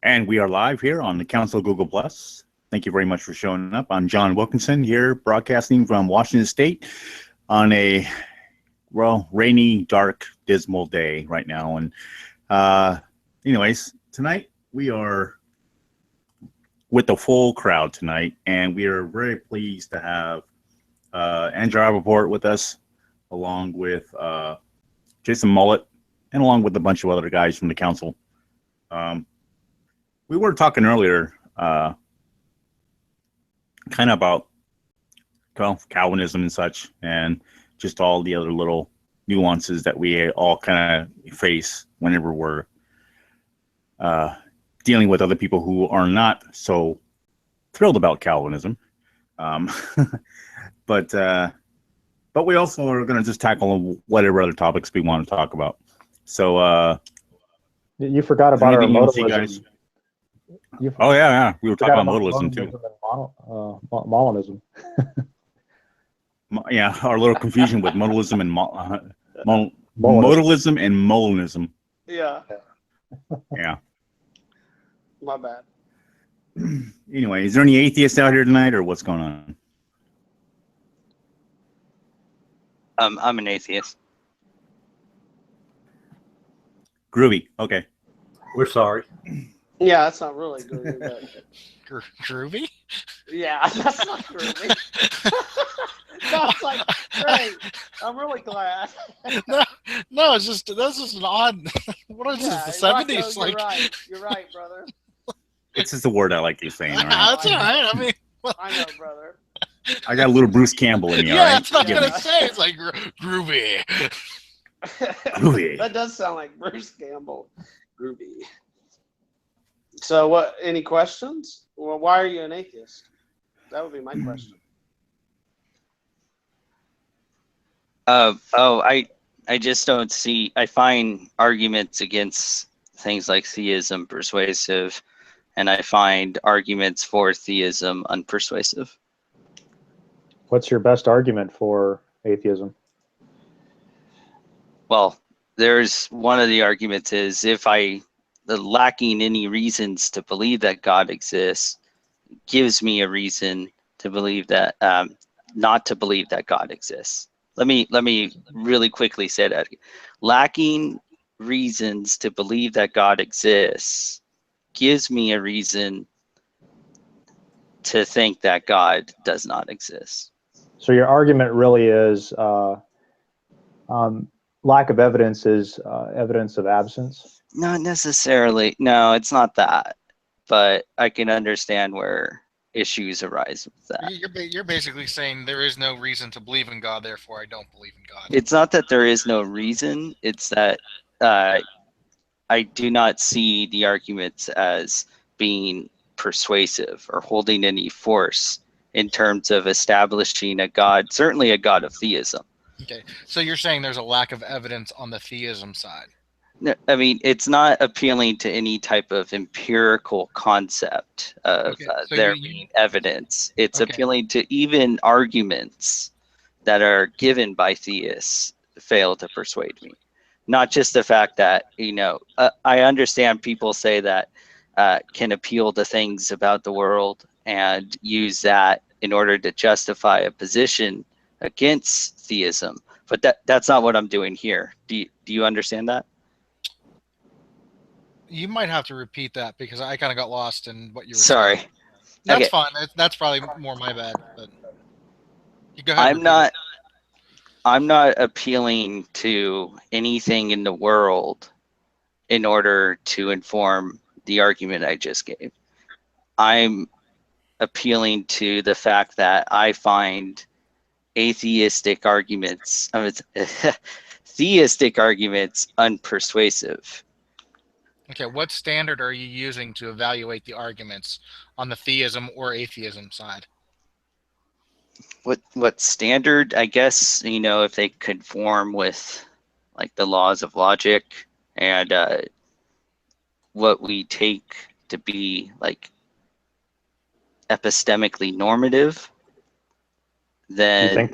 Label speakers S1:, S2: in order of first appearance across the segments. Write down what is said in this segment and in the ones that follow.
S1: And we are live here on the Council Google Plus. Thank you very much for showing up. I'm John Wilkinson here, broadcasting from Washington State on a, rainy, dark, dismal day right now. And anyways, tonight we are with the full crowd tonight, and we are very pleased to have Andrew Rappaport with us, along with Jason Mullet, and along with a bunch of other guys from the council. We were talking earlier kind of about Calvinism and such, and just all the other little nuances that we all kind of face whenever we're dealing with other people who are not so thrilled about Calvinism. But we also are going to just tackle whatever other topics we want to talk about. So
S2: you forgot about our modalism.
S1: Oh yeah, we were talking about modalism too.
S2: Molinism.
S1: Yeah, our little confusion with modalism and modalism and Molinism.
S3: Yeah.
S1: Yeah.
S3: My bad.
S1: Anyway, is there any atheists out here tonight, or what's going on?
S4: I'm an atheist.
S1: Groovy. Okay.
S5: We're sorry.
S3: Yeah, that's not really groovy, but
S6: Groovy?
S3: yeah, that's not groovy. No, it's like, great. I'm really glad.
S6: No, it's just that's just an odd. What is this? The 70s?
S3: You're right. You're right, brother.
S1: It's just a word I like you saying. All right?
S6: That's all right. I mean,
S3: I know, brother.
S1: I got a little Bruce Campbell in me.
S6: yeah,
S1: all right?
S6: that's what I was gonna say. It's like groovy.
S1: Groovy.
S3: That does sound like Bruce Campbell. Groovy. So, what? Any questions? Well, why are you an atheist? That would be my question.
S4: I just don't see. I find arguments against things like theism persuasive, and I find arguments for theism unpersuasive.
S2: What's your best argument for atheism?
S4: Well, there's one of the arguments is lacking any reasons to believe that God exists gives me a reason to believe that not to believe that God exists. Let me really quickly say that. Lacking reasons to believe that God exists gives me a reason to think that God does not exist.
S2: So your argument really is lack of evidence is evidence of absence?
S4: Not necessarily. No, it's not that. But I can understand where issues arise with that.
S6: You're basically saying there is no reason to believe in God, therefore I don't believe in God.
S4: It's not that there is no reason. It's that I do not see the arguments as being persuasive or holding any force in terms of establishing a God, certainly a God of theism.
S6: Okay, so you're saying there's a lack of evidence on the theism side.
S4: No, I mean, it's not appealing to any type of empirical concept of there being evidence. It's appealing to even arguments that are given by theists fail to persuade me. Not just the fact that, I understand people say that can appeal to things about the world and use that in order to justify a position against theism. But that's not what I'm doing here. Do you understand that?
S6: You might have to repeat that because I kind of got lost in what you were
S4: saying.
S6: Sorry. That's
S4: okay.
S6: Fine. That's probably more my bad. But you go ahead.
S4: I'm not appealing to anything in the world in order to inform the argument I just gave. I'm appealing to the fact that I find theistic arguments unpersuasive.
S6: Okay, what standard are you using to evaluate the arguments on the theism or atheism side?
S4: What standard? I guess, if they conform with like the laws of logic and what we take to be like epistemically normative, then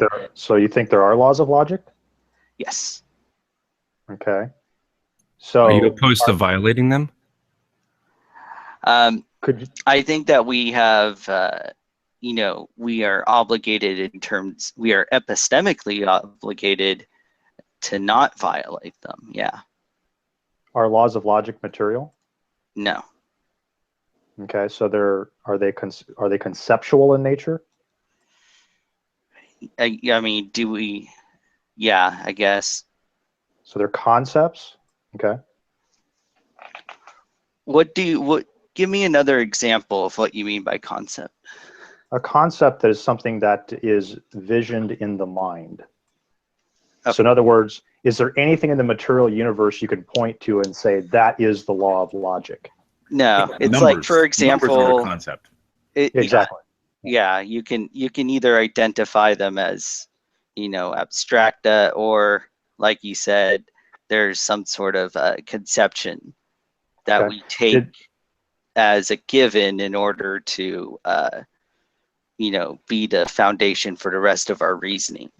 S2: you think there are laws of logic?
S4: Yes.
S2: Okay. So
S7: are you opposed to violating them?
S4: I think that we have, we are obligated we are epistemically obligated to not violate them. Yeah.
S2: Are laws of logic material?
S4: No.
S2: Okay, so are they conceptual in nature?
S4: I mean, do we? Yeah, I guess.
S2: So they're concepts. Okay.
S4: Give me another example of what you mean by concept.
S2: A concept that is something that is visioned in the mind. Okay. So in other words, is there anything in the material universe you can point to and say that is the law of logic?
S4: No, it's
S1: numbers,
S4: like, for example,
S1: numbers are a concept.
S2: Exactly.
S4: Yeah, you can either identify them as, abstracta, or like you said, there's some sort of conception that we take as a given in order to, be the foundation for the rest of our reasoning.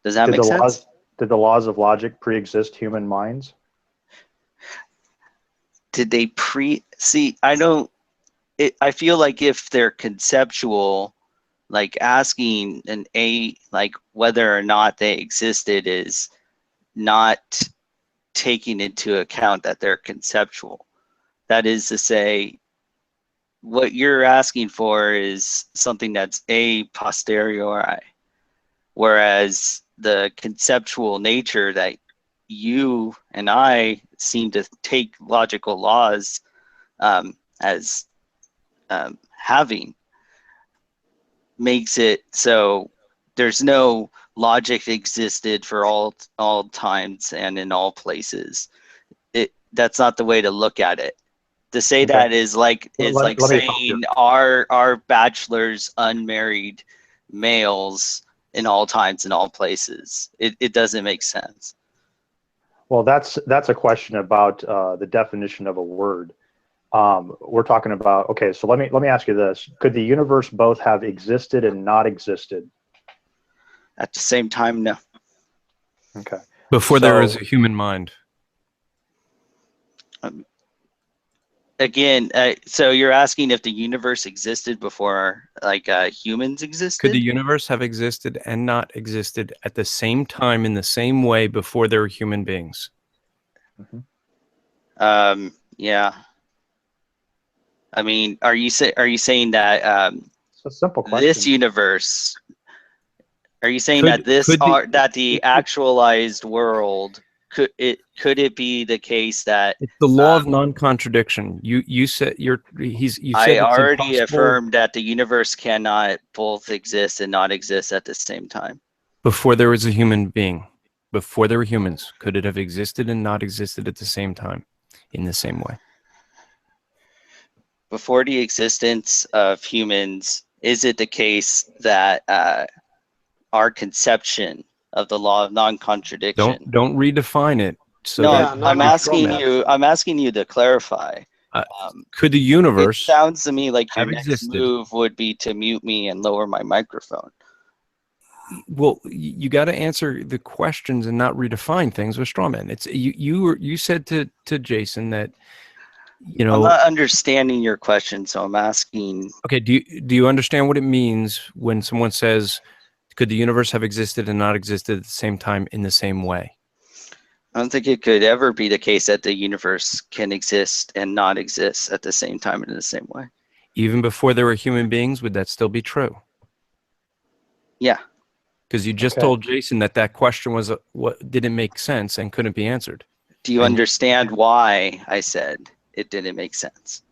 S4: Does that make sense?
S2: Did the laws of logic pre-exist human minds?
S4: Did they see? I feel like if they're conceptual, like asking whether or not they existed is not taking into account that they're conceptual. That is to say, what you're asking for is something that's a posteriori, whereas the conceptual nature that you and I seem to take logical laws as having makes it so there's no logic existed for all times and in all places. That's not the way to look at it. To say that is like saying are bachelors unmarried males in all times and all places. It doesn't make sense.
S2: Well, that's a question about the definition of a word. We're talking about, okay, so let me ask you this. Could the universe both have existed and not existed?
S4: At the same time, no.
S2: Okay.
S5: Before there was a human mind.
S4: Again, so you're asking if the universe existed before humans existed?
S5: Could the universe have existed and not existed at the same time in the same way before there were human beings?
S2: Mm-hmm.
S4: Yeah. I mean, are you saying that
S2: it's a simple question.
S4: This universe? Are you saying that the actualized world could it be the case that
S5: it's the law of non-contradiction? You said
S4: I already affirmed that the universe cannot both exist and not exist at the same time.
S5: Before there was a human being, before there were humans, could it have existed and not existed at the same time in the same way?
S4: Before the existence of humans, is it the case that our conception of the law of non-contradiction?
S5: Don't redefine it. So
S4: no, I'm asking you to clarify.
S5: Could the universe?
S4: It sounds to me like your next
S5: existed?
S4: move would be to mute me and lower my microphone.
S5: Well, you got to answer the questions and not redefine things with straw men. It's you said to Jason that I'm
S4: not understanding your question, so I'm asking.
S5: Okay, do you understand what it means when someone says, could the universe have existed and not existed at the same time in the same way?
S4: I don't think it could ever be the case that the universe can exist and not exist at the same time and in the same way.
S5: Even before there were human beings, would that still be true?
S4: Yeah.
S5: Because you just told Jason that question was what didn't make sense and couldn't be answered.
S4: Do you understand why I said it didn't make sense?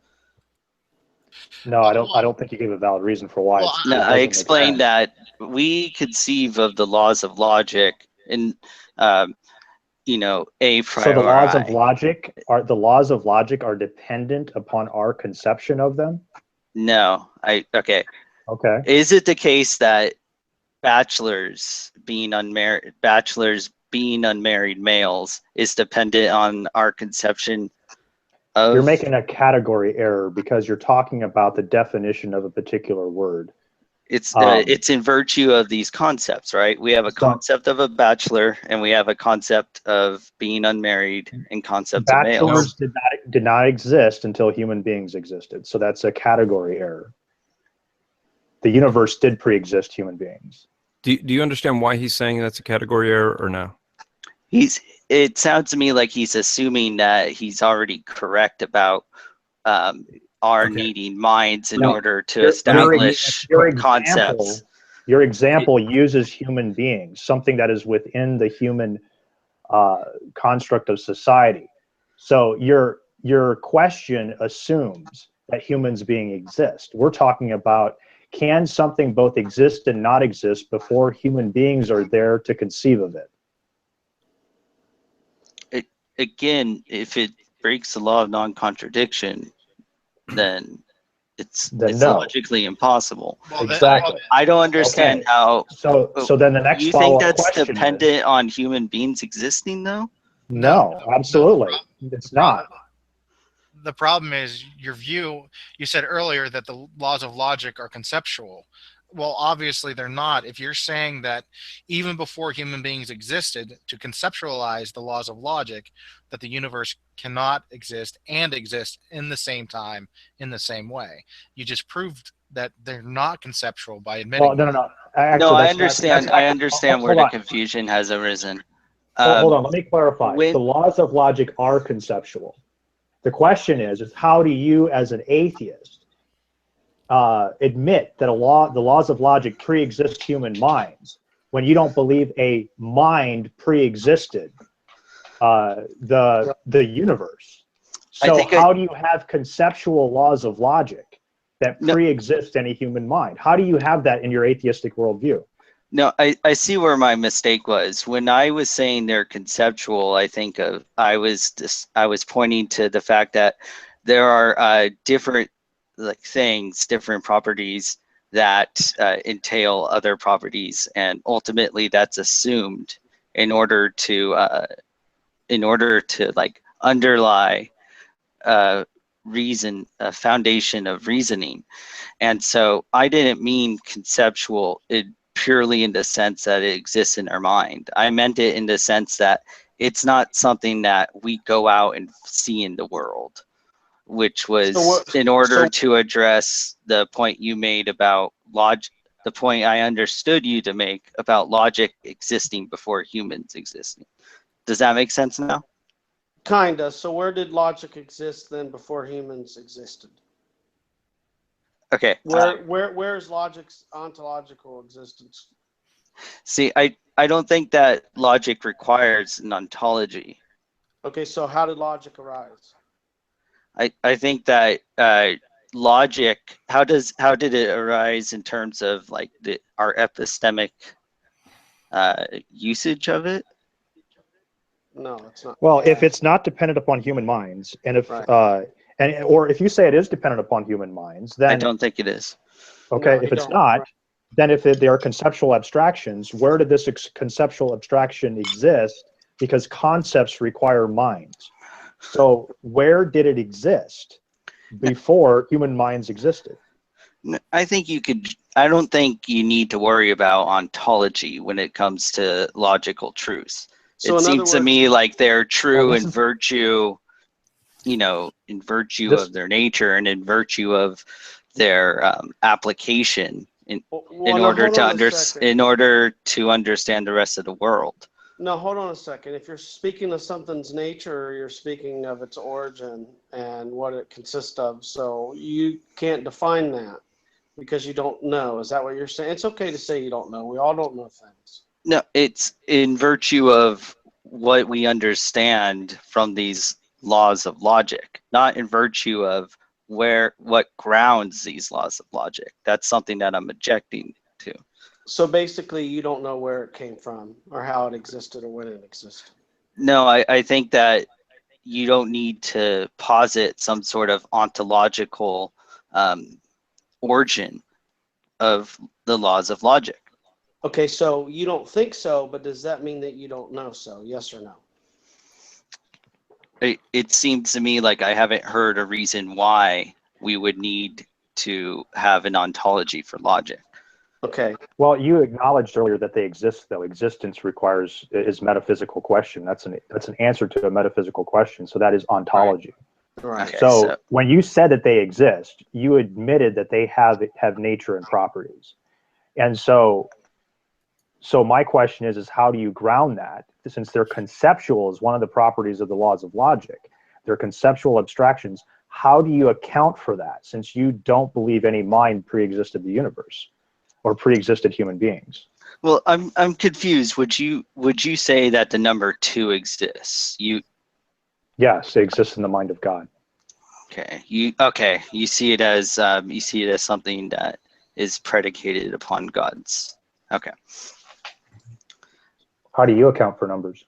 S2: No, I don't think you gave a valid reason for why.
S4: No, I explained that we conceive of the laws of logic in, a priori.
S2: So the laws of logic are dependent upon our conception of them?
S4: No, okay.
S2: Okay.
S4: Is it the case that bachelors being unmarried males is dependent on our conception of?
S2: You're making a category error because you're talking about the definition of a particular word.
S4: It's in virtue of these concepts, right? We have a concept of a bachelor and we have a concept of being unmarried and concept of males.
S2: did not exist until human beings existed. So that's a category error. The universe did pre-exist human beings.
S5: Do you understand why he's saying that's a category error or no?
S4: It sounds to me like he's assuming that he's already correct about our needing minds in order to establish concepts.
S2: Your example uses human beings, something that is within the human construct of society. So your question assumes that humans being exist. We're talking about, can something both exist and not exist before human beings are there to conceive of it?
S4: Again, if it breaks the law of non-contradiction, then it's logically impossible.
S2: Well, exactly.
S4: I don't understand how.
S2: So then the next
S4: you think that's
S2: question
S4: dependent on human beings existing, though?
S2: No, absolutely, it's not.
S6: The problem is your view. You said earlier that the laws of logic are conceptual. Well, obviously they're not. If you're saying that even before human beings existed, to conceptualize the laws of logic, that the universe cannot exist and exist in the same time, in the same way. You just proved that they're not conceptual by admitting.
S2: Well, no. Actually,
S4: no, I understand. I understand where the confusion has arisen.
S2: Hold on, let me clarify. The laws of logic are conceptual. The question is how do you, as an atheist, admit that the laws of logic pre-exist human minds when you don't believe a mind pre-existed the universe? So how do you have conceptual laws of logic that pre-exist any human mind? How do you have that in your atheistic worldview?
S4: No, I see where my mistake was. When I was saying they're conceptual, I was pointing to the fact that there are different different properties that entail other properties, and ultimately that's assumed in order to underlie reason, a foundation of reasoning. And so I didn't mean conceptual purely in the sense that it exists in our mind. I meant it in the sense that it's not something that we go out and see in the world, which was in order to address the point you made about logic, the point I understood you to make about logic existing before humans existing. Does that make sense now?
S3: Kinda. So where did logic exist then before humans existed?
S4: Okay.
S3: Where is logic's ontological existence?
S4: See, I don't think that logic requires an ontology.
S3: Okay, so how did logic arise?
S4: I think that logic, how did it arise in terms of like our epistemic usage of it?
S3: No, it's not.
S2: Well, if it's not dependent upon human minds, and if or if you say it is dependent upon human minds, then
S4: I don't think it is.
S2: Okay, if it's not, then if they are conceptual abstractions, where did this conceptual abstraction exist? Because concepts require minds. So where did it exist before human minds existed?
S4: I think I don't think you need to worry about ontology when it comes to logical truths. So it seems to me like they're true in virtue, in virtue of their nature and in virtue of their application in order to understand the rest of the world.
S3: No, hold on a second. If you're speaking of something's nature, you're speaking of its origin and what it consists of. So you can't define that because you don't know. Is that what you're saying? It's okay to say you don't know. We all don't know things.
S4: No, it's in virtue of what we understand from these laws of logic, not in virtue of what grounds these laws of logic. That's something that I'm objecting to.
S3: So basically, you don't know where it came from or how it existed or when it existed.
S4: No, I think that you don't need to posit some sort of ontological origin of the laws of logic.
S3: Okay, so you don't think so, but does that mean that you don't know so? Yes or no?
S4: It seems to me like I haven't heard a reason why we would need to have an ontology for logic.
S3: Okay.
S2: Well, you acknowledged earlier that they exist, though. Existence is metaphysical question. That's an answer to a metaphysical question. So that is ontology.
S3: Right.
S4: Okay,
S2: So when you said that they exist, you admitted that they have nature and properties. And so my question is how do you ground that? Since they're conceptual is one of the properties of the laws of logic, they're conceptual abstractions. How do you account for that since you don't believe any mind pre-existed the universe or pre-existed human beings?
S4: well, I'm confused. Would you say that the number 2 exists?
S2: Yes, it exists in the mind of God.
S4: Okay. You see it as something that is predicated upon God's. Okay.
S2: How do you account for numbers?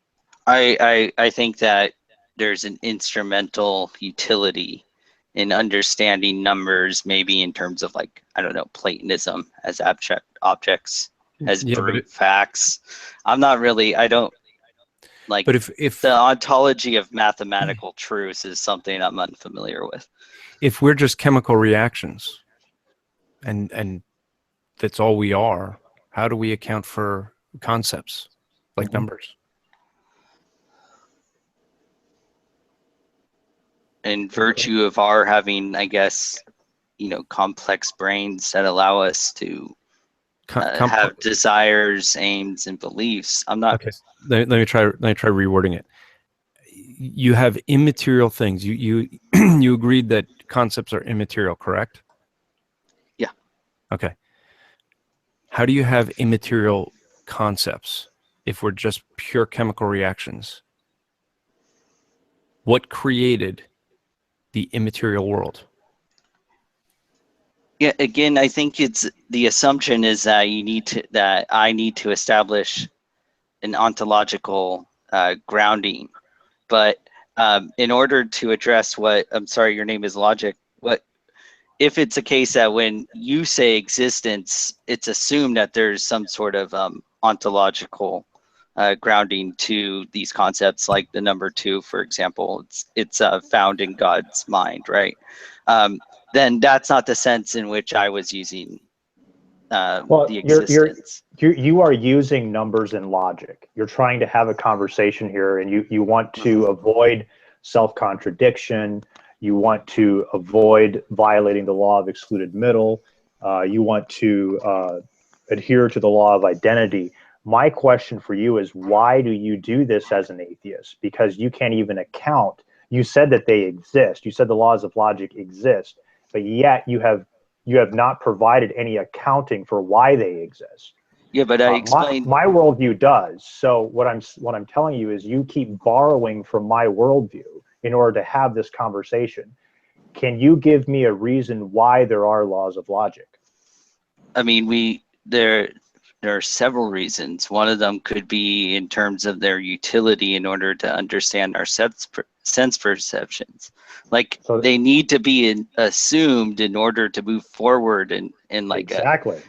S4: I think that there's an instrumental utility in understanding numbers, maybe in terms of like, I don't know, Platonism as abstract objects, as brute facts. I don't like,
S5: but if
S4: the ontology of mathematical truths is something I'm unfamiliar with.
S5: if we're just chemical reactions and that's all we are, how do we account for concepts like numbers?
S4: In virtue of our having, I guess, complex brains that allow us to have desires, aims, and beliefs. I'm not.
S5: Okay. Let me try rewording it. You have immaterial things. You you agreed that concepts are immaterial, correct?
S4: Yeah.
S5: Okay. How do you have immaterial concepts if we're just pure chemical reactions? What created the immaterial world?
S4: Yeah, again, I think it's the assumption is that I need to establish an ontological grounding, but in order to address what, I'm sorry, your name is Logic. What if it's a case that when you say existence, it's assumed that there's some sort of ontological grounding to these concepts, like the number 2, for example, it's found in God's mind, right? Then that's not the sense in which I was using the existence.
S2: You are using numbers and logic. You're trying to have a conversation here, and you want to avoid self-contradiction. You want to avoid violating the law of excluded middle. You want to adhere to the law of identity. My question for you is, why do you do this as an atheist? Because you can't even account. You said that they exist. You said the laws of logic exist, but yet you have not provided any accounting for why they exist.
S4: Yeah, but I explained
S2: my worldview does. So what I'm telling you is you keep borrowing from my worldview in order to have this conversation. Can you give me a reason why there are laws of logic?
S4: I mean, there are several reasons. One of them could be in terms of their utility in order to understand our sense perceptions. Like, so they need to be assumed in order to move forward and like
S2: exactly.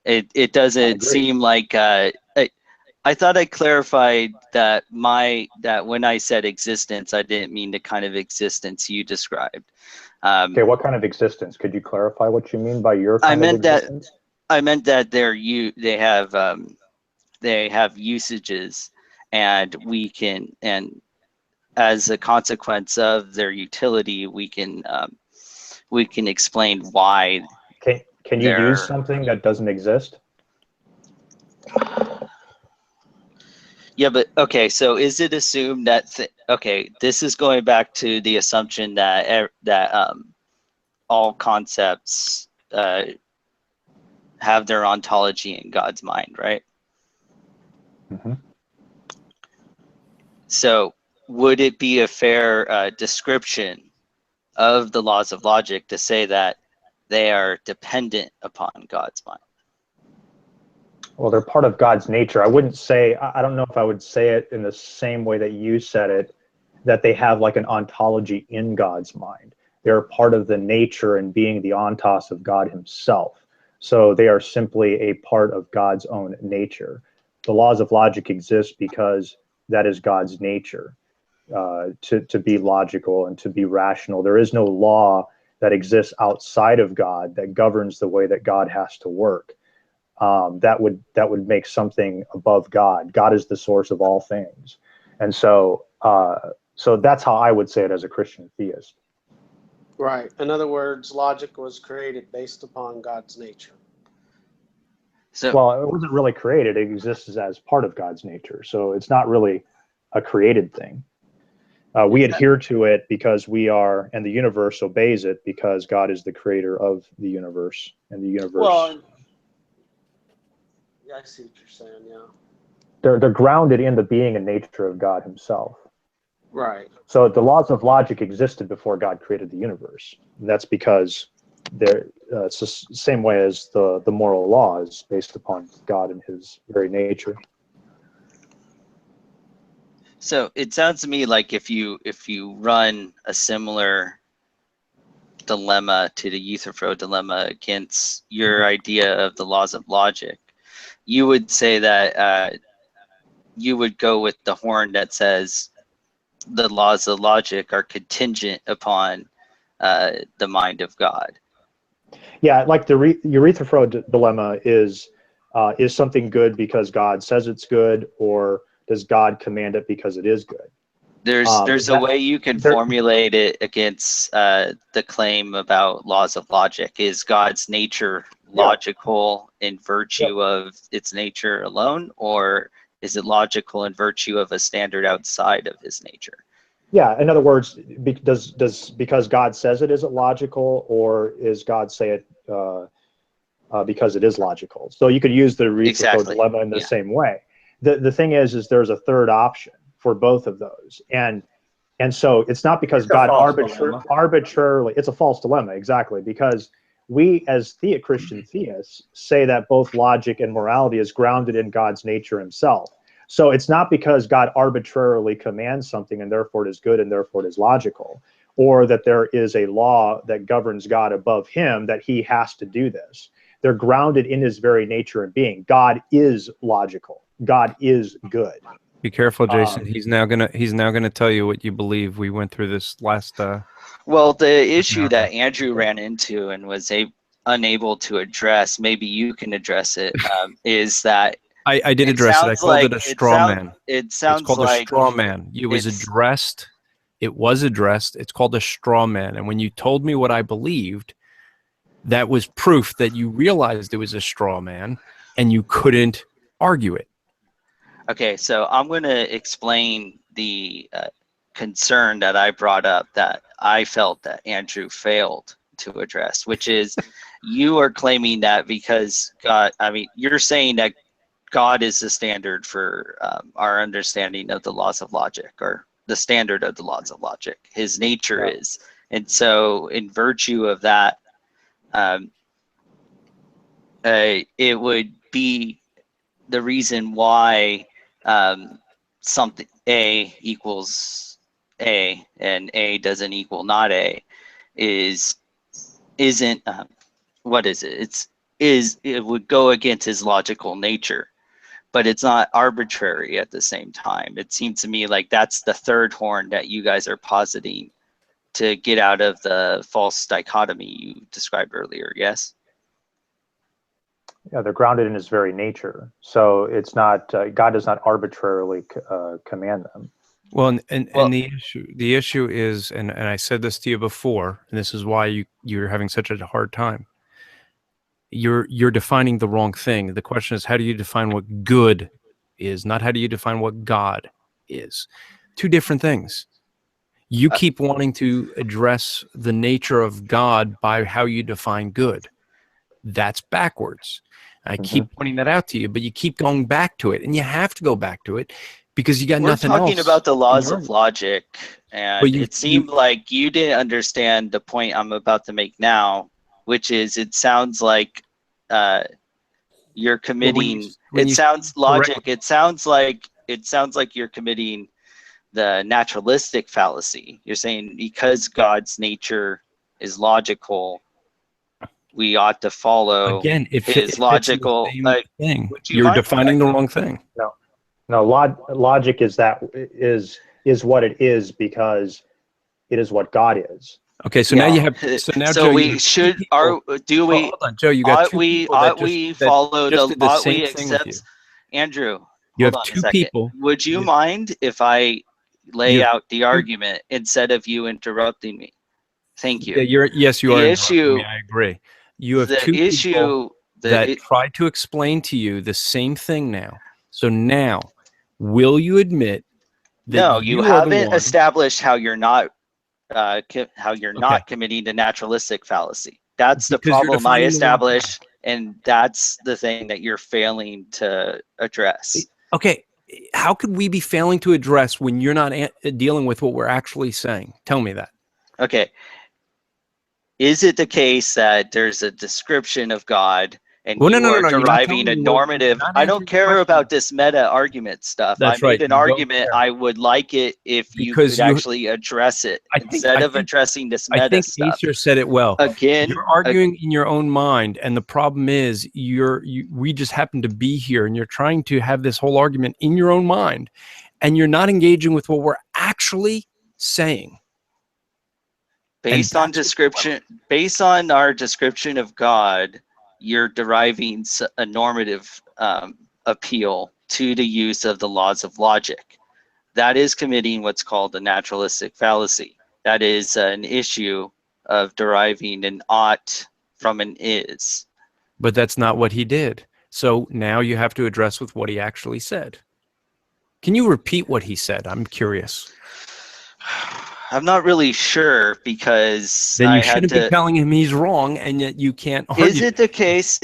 S4: It doesn't seem like I thought I clarified that when I said existence, I didn't mean the kind of existence you described.
S2: Okay, what kind of existence? Could you clarify what you mean by your kind of existence?
S4: I meant that they have usages, and as a consequence of their utility, we can explain why.
S2: Can you use something that doesn't exist?
S4: Yeah, but okay. So is it assumed that this is going back to the assumption that all concepts have their ontology in God's mind, right?
S2: Mm-hmm.
S4: So would it be a fair description of the laws of logic to say that they are dependent upon God's mind?
S2: Well, they're part of God's nature. I wouldn't say, I don't know if I would say it in the same way that you said it, that they have like an ontology in God's mind. They're part of the nature and being the ontos of God himself. So they are simply a part of God's own nature. The laws of logic exist because that is God's nature, to be logical and to be rational. There is no law that exists outside of God that governs the way that God has to work. That would make something above God. God is the source of all things. And so that's how I would say it as a Christian theist.
S3: Right. In other words, logic was created based upon God's nature.
S4: So,
S2: well, it wasn't really created. It exists as part of God's nature. So it's not really a created thing. We adhere to it because we are, and the universe obeys it because God is the creator of the universe, and the universe.
S3: Well, yeah, I see what you're saying. Yeah.
S2: They're grounded in the being and nature of God himself.
S3: Right.
S2: So the laws of logic existed before God created the universe. And that's because it's the same way as the moral law is based upon God and his very nature.
S4: So it sounds to me like if you run a similar dilemma to the Euthyphro dilemma against your idea of the laws of logic, you would say that you would go with the horn that says the laws of logic are contingent upon the mind of God.
S2: Yeah, like the Euthyphro dilemma is something good because God says it's good, or does God command it because it is good?
S4: There's a way you can formulate it against the claim about laws of logic. Is God's nature logical in virtue of its nature alone, or is it logical in virtue of a standard outside of his nature?
S2: Yeah, in other words, because God says it, is it logical, or is God say it because it is logical? So you could use the Euthyphro dilemma in the same way. The thing is there's a third option for both of those, and so it's not because God arbitrarily. It's a false dilemma, exactly, because we as Christian theists say that both logic and morality is grounded in God's nature himself. So it's not because God arbitrarily commands something and therefore it is good and therefore it is logical, or that there is a law that governs God above him that he has to do this. They're grounded in his very nature and being. God is logical. God is good.
S5: Be careful, Jason. He's now gonna tell you what you believe. We went through this last.
S4: Well, the issue that Andrew ran into and was unable to address, maybe you can address it, is that
S5: I did address it. I called it a straw man.
S4: It sounds
S5: it's called
S4: like
S5: a straw man. It was addressed. It was addressed. It's called a straw man. And when you told me what I believed, that was proof that you realized it was a straw man and you couldn't argue it.
S4: Okay, so I'm going to explain the concern that I brought up that I felt that Andrew failed to address, which is you are claiming that because God, you're saying that God is the standard for our understanding of the laws of logic, or the standard of the laws of logic. His nature is. And so in virtue of that, it would be the reason why something A equals A and A doesn't equal not A isn't what is it? It would go against his logical nature, but it's not arbitrary at the same time. It seems to me like that's the third horn that you guys are positing to get out of the false dichotomy you described earlier. Yes.
S2: Yeah, they're grounded in his very nature. So it's not God does not arbitrarily command them.
S5: Well, and the issue is, and I said this to you before, and this is why you're having such a hard time. You're defining the wrong thing. The question is, how do you define what good is, not how do you define what God is? Two different things. You keep wanting to address the nature of God by how you define good. That's backwards. I keep pointing that out to you, but you keep going back to it, and you have to go back to it because you got nothing else.
S4: We're talking about the laws of logic, and it seemed like you didn't understand the point I'm about to make now, which is it sounds like you're committing. It sounds like you're committing the naturalistic fallacy. You're saying because God's nature is logical, we ought to follow his logical
S5: thing. You're defining the wrong thing.
S2: No, logic is what it is because it is what God is.
S5: Okay, so now you have. So now,
S4: so
S5: Joe,
S4: we should. Hold on,
S5: Joe, you got
S4: ought we follow the? Ought we accept? Andrew,
S5: you
S4: hold
S5: have
S4: on
S5: two
S4: a second.
S5: people.
S4: Would you mind if I lay out the argument instead of you interrupting me? Thank you.
S5: Yeah, yes, you are.
S4: Issue.
S5: I agree. You have
S4: the
S5: two
S4: issue
S5: people that try to explain to you the same thing now. So now, will you admit that
S4: no, you haven't established how you're not committing the naturalistic fallacy. That's the problem I established, and that's the thing that you're failing to address.
S5: Okay, how could we be failing to address when you're not dealing with what we're actually saying? Tell me that.
S4: Okay. Is it the case that there's a description of God and you are deriving a normative? I don't care about this meta argument stuff.
S5: That's
S4: I made an argument. I would like it if you could actually address it instead of addressing this meta stuff.
S5: I think Acer said it well.
S4: Again,
S5: you're arguing in your own mind, and the problem is we just happen to be here, and you're trying to have this whole argument in your own mind, and you're not engaging with what we're actually saying.
S4: Based on our description of God, you're deriving a normative appeal to the use of the laws of logic. That is committing what's called a naturalistic fallacy. That is an issue of deriving an ought from an is.
S5: But that's not what he did. So now you have to address with what he actually said. Can you repeat what he said? I'm curious.
S4: I'm not really sure, because
S5: then you shouldn't be telling him he's wrong, and yet you can't argue.
S4: Is it the case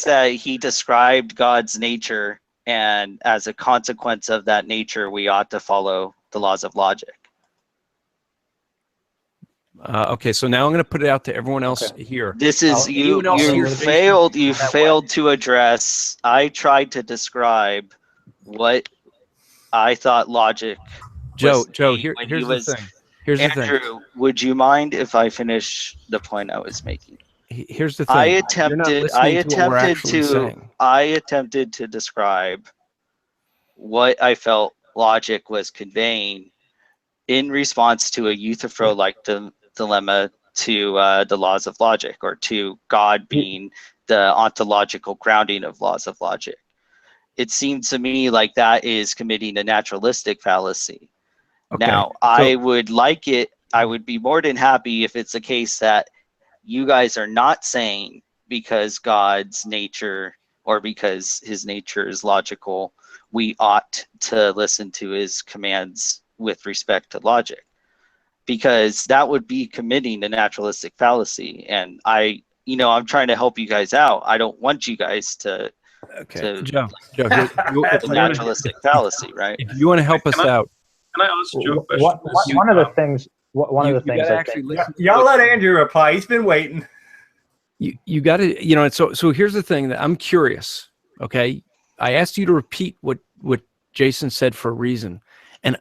S4: that he described God's nature, and as a consequence of that nature, we ought to follow the laws of logic?
S5: Okay, so now I'm going to put it out to everyone else here.
S4: This is you failed to address. I tried to describe what I thought logic.
S5: Joe, here's the thing. Here's the thing.
S4: Andrew, would you mind if I finish the point I was making?
S5: Here's the thing.
S4: I attempted to describe what I felt logic was conveying in response to a Euthyphro-like dilemma to the laws of logic, or to God being the ontological grounding of laws of logic. It seems to me like that is committing a naturalistic fallacy. Okay. Now, I would be more than happy if it's a case that you guys are not saying because God's nature, or because his nature is logical, we ought to listen to his commands with respect to logic, because that would be committing a naturalistic fallacy. And I'm trying to help you guys out. I don't want you guys to
S5: Joe,
S4: it's a naturalistic fallacy, right?
S5: If you want to help us out.
S7: Can I ask Joe a question?
S2: One of the things I think,
S7: y'all let Andrew reply. He's been waiting.
S5: You got to, so here's the thing that I'm curious. Okay, I asked you to repeat what Jason said for a reason, and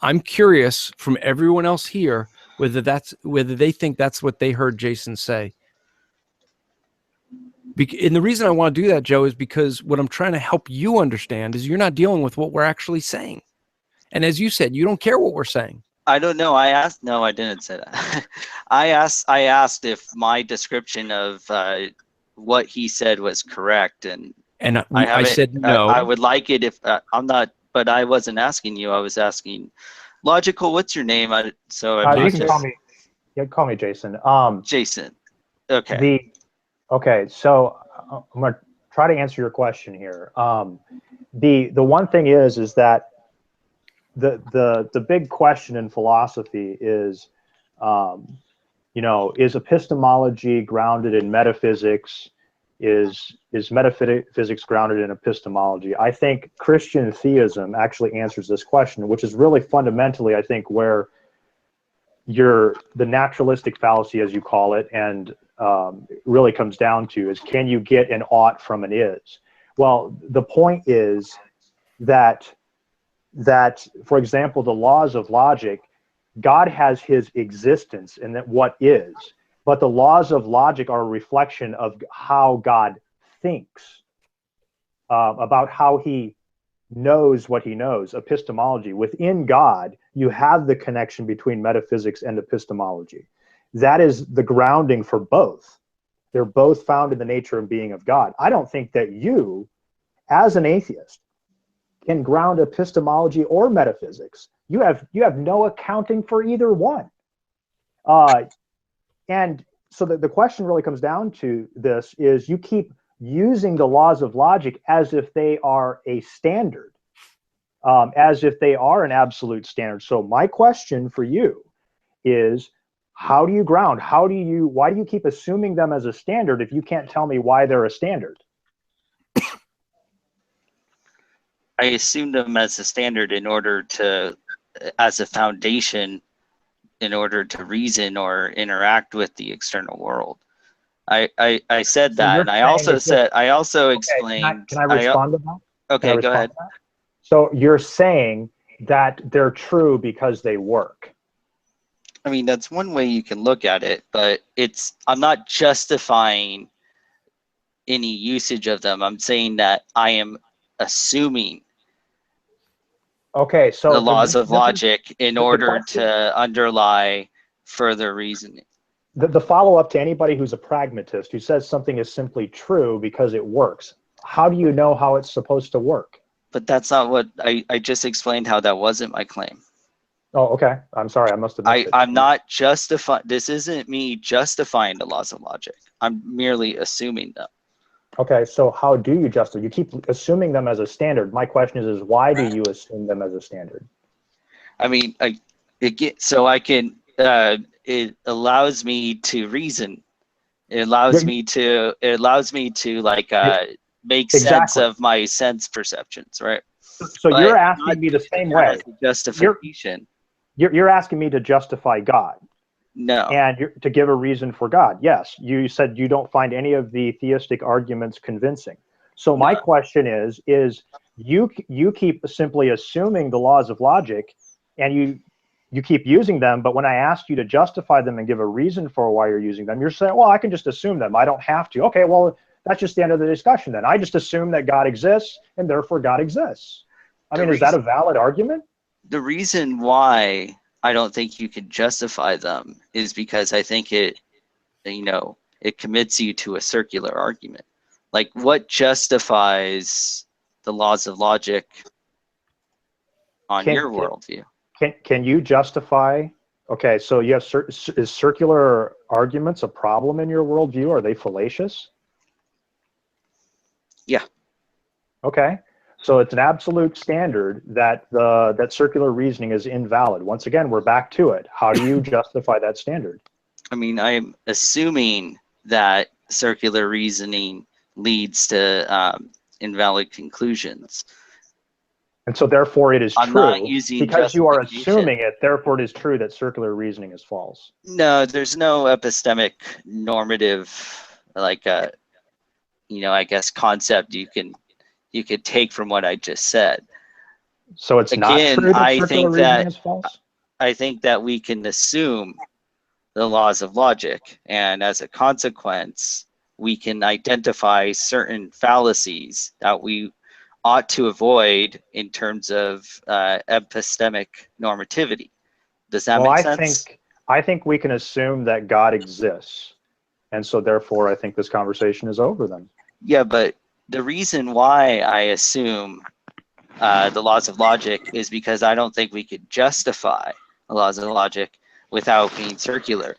S5: I'm curious from everyone else here whether they think that's what they heard Jason say. And the reason I want to do that, Joe, is because what I'm trying to help you understand is you're not dealing with what we're actually saying. And as you said, you don't care what we're saying.
S4: I don't know. No, I didn't say that. I asked if my description of what he said was correct, and I
S5: said no.
S4: I would like it if I'm not, but I wasn't asking you. I was asking Logical. What's your name?
S2: You can call me Jason.
S4: Jason. Okay.
S2: Okay. So I'm gonna try to answer your question here. The one thing is that the big question in philosophy is, is epistemology grounded in metaphysics? Is metaphysics grounded in epistemology? I think Christian theism actually answers this question, which is really fundamentally, I think, where the naturalistic fallacy, as you call it, and really comes down to is, can you get an ought from an is? Well, the point is that, for example, the laws of logic, God has his existence in that what is, but the laws of logic are a reflection of how God thinks, about how he knows what he knows, epistemology. Within God, you have the connection between metaphysics and epistemology. That is the grounding for both. They're both found in the nature and being of God. I don't think that you, as an atheist, can ground epistemology or metaphysics. You have no accounting for either one. And so the question really comes down to this is you keep using the laws of logic as if they are a standard, as if they are an absolute standard. So my question for you is, how do you ground? Why do you keep assuming them as a standard if you can't tell me why they're a standard?
S4: I assume them as a standard in order to, as a foundation, in order to reason or interact with the external world. I said that, and I also explained.
S2: Can I respond to that?
S4: Okay, go ahead.
S2: So you're saying that they're true because they work.
S4: I mean, that's one way you can look at it, but I'm not justifying any usage of them. I'm saying that I am assuming
S2: so
S4: the laws of logic in order to underlie further reasoning.
S2: The follow-up to anybody who's a pragmatist who says something is simply true because it works. How do you know how it's supposed to work?
S4: But that's not what I just explained, how that wasn't my claim.
S2: Oh, okay. I'm sorry. I must have missed it.
S4: I'm not justifying. This isn't me justifying the laws of logic. I'm merely assuming them.
S2: Okay, so how do you justify? You keep assuming them as a standard. My question is why do you assume them as a standard?
S4: I mean, it allows me to reason. It allows me to like make sense of my sense perceptions, right?
S2: So you're asking me the same way.
S4: Justification.
S2: You're asking me to justify God.
S4: No.
S2: And to give a reason for God. Yes, you said you don't find any of the theistic arguments convincing. So my question is you keep simply assuming the laws of logic, and you keep using them, but when I asked you to justify them and give a reason for why you're using them, you're saying, well, I can just assume them. I don't have to. Okay, well, that's just the end of the discussion then. I just assume that God exists, and therefore God exists. I mean, is that a valid argument?
S4: The reason why I don't think you can justify them is because I think it commits you to a circular argument. Like, what justifies the laws of logic on your worldview?
S2: Can you justify? Okay, so you have is circular arguments a problem in your worldview? Are they fallacious?
S4: Yeah.
S2: Okay. So it's an absolute standard that that circular reasoning is invalid. Once again, we're back to it. How do you justify that standard?
S4: I mean, I'm assuming that circular reasoning leads to invalid conclusions.
S2: And so therefore it is
S4: I'm
S2: true.
S4: not using
S2: because you are assuming it, therefore it is true that circular reasoning is false.
S4: No, there's no epistemic normative, like I guess concept you could take from what I just said.
S2: So it's not true that circular reasoning is false?
S4: I think that we can assume the laws of logic, and as a consequence, we can identify certain fallacies that we ought to avoid in terms of epistemic normativity. Does that make sense?
S2: I think we can assume that God exists, and so therefore I think this conversation is over then.
S4: Yeah, but the reason why I assume the laws of logic is because I don't think we could justify the laws of logic without being circular.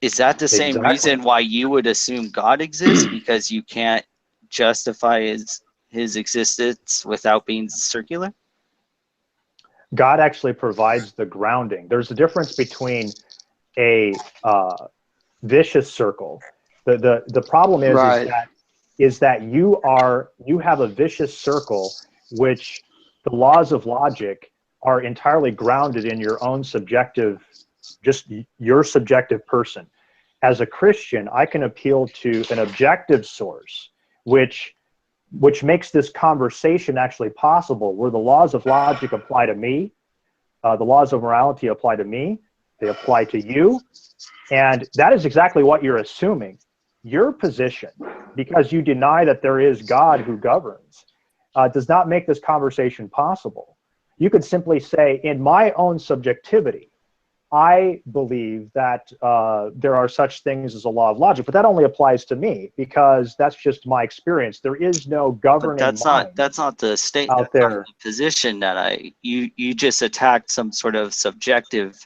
S4: Is that the same reason why you would assume God exists, because you can't justify his existence without being circular?
S2: God actually provides the grounding. There's a difference between a vicious circle. The problem is that you have a vicious circle which the laws of logic are entirely grounded in your own subjective, just your subjective person. As a Christian, I can appeal to an objective source, which makes this conversation actually possible, where the laws of logic apply to me, the laws of morality apply to me, they apply to you, and that is exactly what you're assuming. Your position, because you deny that there is God who governs, does not make this conversation possible. You could simply say, in my own subjectivity, I believe that there are such things as a law of logic, but that only applies to me because that's just my experience. There is no governing mind.
S4: That's not the state
S2: out there.
S4: The position that you just attacked some sort of subjective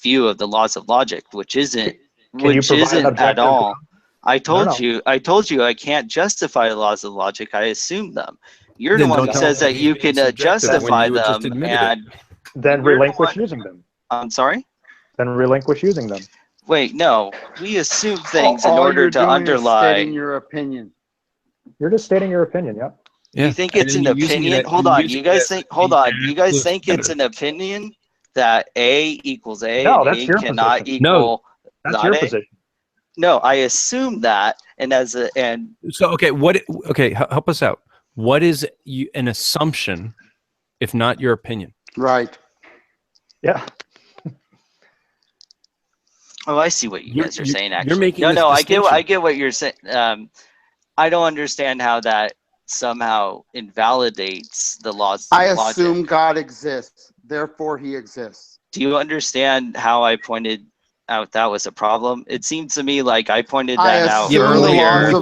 S4: view of the laws of logic, which isn't which isn't at all. I told you I can't justify the laws of logic. I assume them. You're the one who says that you can justify them, and
S2: then relinquish using them.
S4: I'm sorry?
S2: Then relinquish using them.
S4: Wait, no. We assume things in order to underlie.
S8: Stating your opinion.
S2: You're just stating your opinion, yep.
S4: You think it's an opinion? Hold on. You guys think it's an opinion that A equals A
S2: and
S4: A cannot equal
S2: that's your position.
S4: No, I assume that, and
S5: so okay, help us out. What is an assumption if not your opinion?
S8: Right.
S2: Yeah.
S4: Oh, I see what you guys are saying. Actually,
S5: you're making
S4: I get what you're saying. I don't understand how that somehow invalidates the laws of logic.
S8: I assume God exists, therefore he exists.
S4: Do you understand how I pointed out that was a problem? It seems to me like I pointed that out earlier.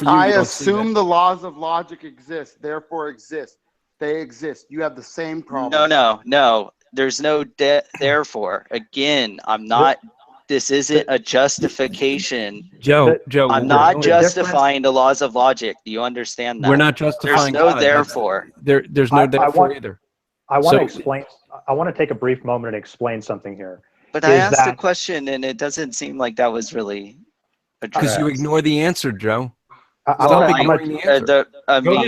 S8: I assume the laws of logic exist, therefore exist. They exist. You have the same problem.
S4: No. There's no therefore. Again, I'm not. This isn't a justification.
S5: Joe,
S4: I'm not justifying the laws of logic. Do you understand that?
S5: We're not justifying.
S4: There's no therefore.
S5: There's no therefore either.
S2: I want to explain. I want to take a brief moment and explain something here.
S4: But I asked a question, and it doesn't seem like that was really addressed.
S5: Because you ignore the answer, Joe.
S7: Go ahead,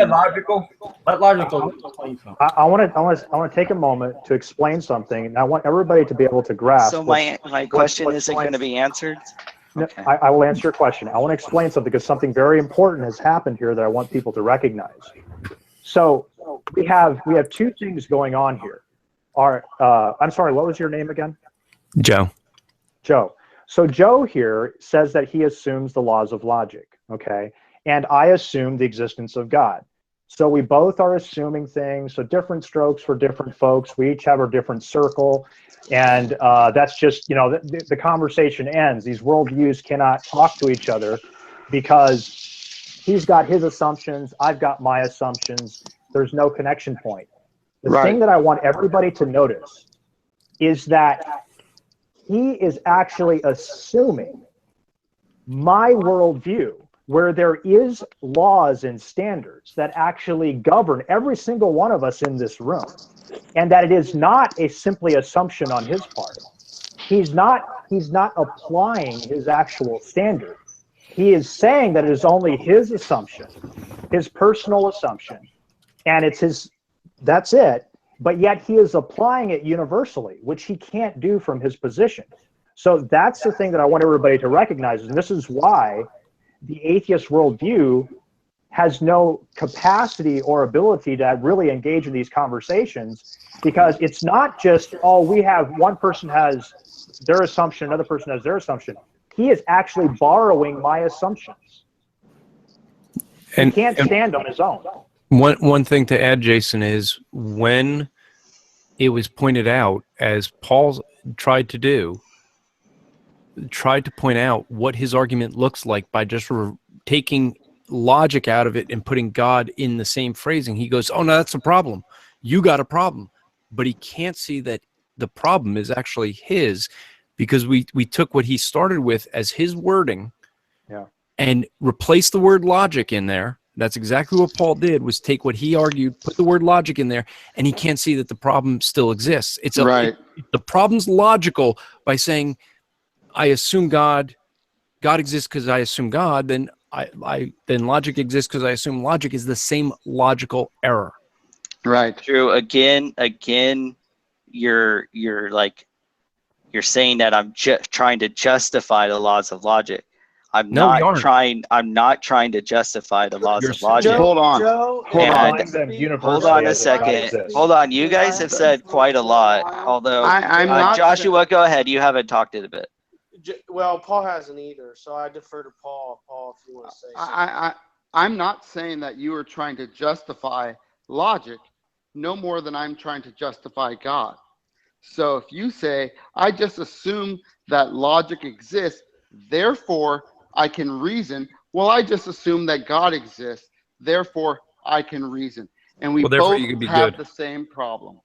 S7: logical. Let logical explain something.
S2: I want to take a moment to explain something, and I want everybody to be able to grasp.
S4: So my question isn't going to be answered?
S2: Okay. I will answer your question. I want to explain something because something very important has happened here that I want people to recognize. So we have two things going on here. I'm sorry, what was your name again?
S5: Joe.
S2: So Joe here says that he assumes the laws of logic, okay? And I assume the existence of God. So we both are assuming things, so different strokes for different folks. We each have our different circle. And that's just, the conversation ends. These worldviews cannot talk to each other because he's got his assumptions, I've got my assumptions. There's no connection point. The thing that I want everybody to notice is that he is actually assuming my worldview, where there is laws and standards that actually govern every single one of us in this room, and that it is not a simply assumption on his part. He's not applying his actual standard. He is saying that it is only his assumption, his personal assumption, and that's it. But yet he is applying it universally, which he can't do from his position. So that's the thing that I want everybody to recognize, and this is why the atheist worldview has no capacity or ability to really engage in these conversations, because it's not just, one person has their assumption, another person has their assumption. He is actually borrowing my assumptions. He can't stand on his own.
S5: One thing to add, Jason, is when it was pointed out, as Paul tried to point out what his argument looks like by just taking logic out of it and putting God in the same phrasing. He goes, oh, no, that's a problem. You got a problem. But he can't see that the problem is actually his, because we took what he started with as his wording and replaced the word logic in there. That's exactly what Paul did, was take what he argued, put the word logic in there, and he can't see that the problem still exists. The problem's logical by saying, I assume God exists because I assume God, then then logic exists because I assume logic, is the same logical error.
S8: Right.
S4: True. Again, you're saying that I'm trying to justify the laws of logic. I'm not trying to justify the laws of logic.
S8: Hold on
S4: a second. Hold on. You guys have said quite a lot. Although, Joshua, go ahead. You haven't talked it a bit.
S3: Well, Paul hasn't either, so I defer to Paul. Paul, if you want to say something.
S8: I'm not saying that you are trying to justify logic no more than I'm trying to justify God. So if you say, I just assume that logic exists, therefore I can reason, well, I just assume that God exists, therefore I can reason. And we both have the same problem.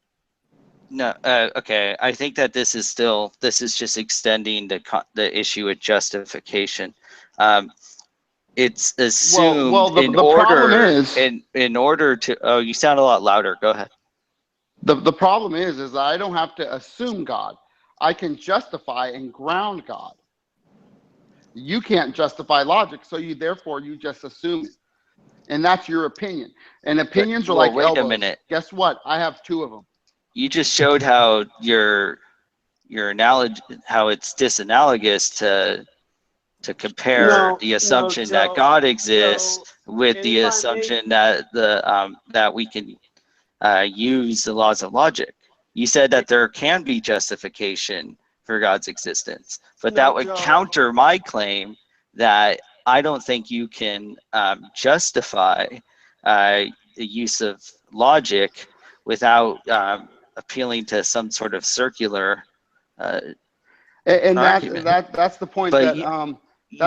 S4: No, okay. I think that this is just extending the issue of justification. It's assumed
S8: the problem is,
S4: in order to. Oh, you sound a lot louder. Go ahead.
S8: The problem is that I don't have to assume God. I can justify and ground God. You can't justify logic, so therefore you just assume it. And that's your opinion. And opinions are like
S4: wait
S8: elbows.
S4: A minute.
S8: Guess what? I have 2 of them.
S4: You just showed how your analogy, how it's disanalogous to compare the assumption that God exists with the assumption that that we can use the laws of logic. You said that there can be justification for God's existence, but that would counter my claim that I don't think you can justify the use of logic without appealing to some sort of circular
S8: and
S4: argument.
S8: that's the point.
S4: But you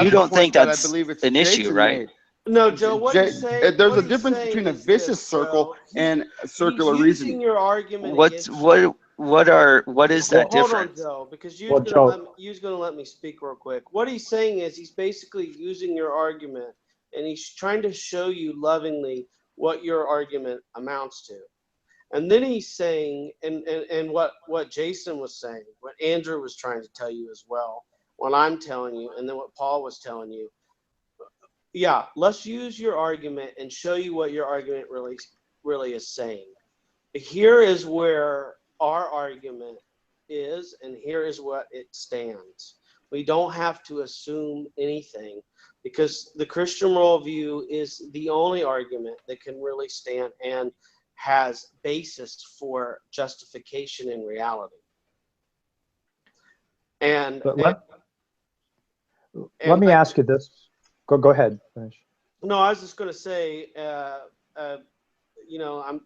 S4: don't think that's
S8: I believe it's
S4: an issue,
S8: Jason
S4: right?
S8: made.
S3: No, Joe, what you say?
S8: There's a difference between a vicious circle and circular reasoning.
S3: Your argument.
S4: What is that difference?
S3: Hold on, Joe, because you're gonna let me speak real quick. What he's saying is he's basically using your argument, and he's trying to show you lovingly what your argument amounts to. And then he's saying, and what Jason was saying, what Andrew was trying to tell you as well, what I'm telling you, and then what Paul was telling you. Yeah, let's use your argument and show you what your argument really is saying. Here is where our argument is, and here is what it stands. We don't have to assume anything, because the Christian worldview is the only argument that can really stand and has basis for justification in reality. And
S2: let me ask you this. Go ahead. Finish.
S3: No, I was just going to say,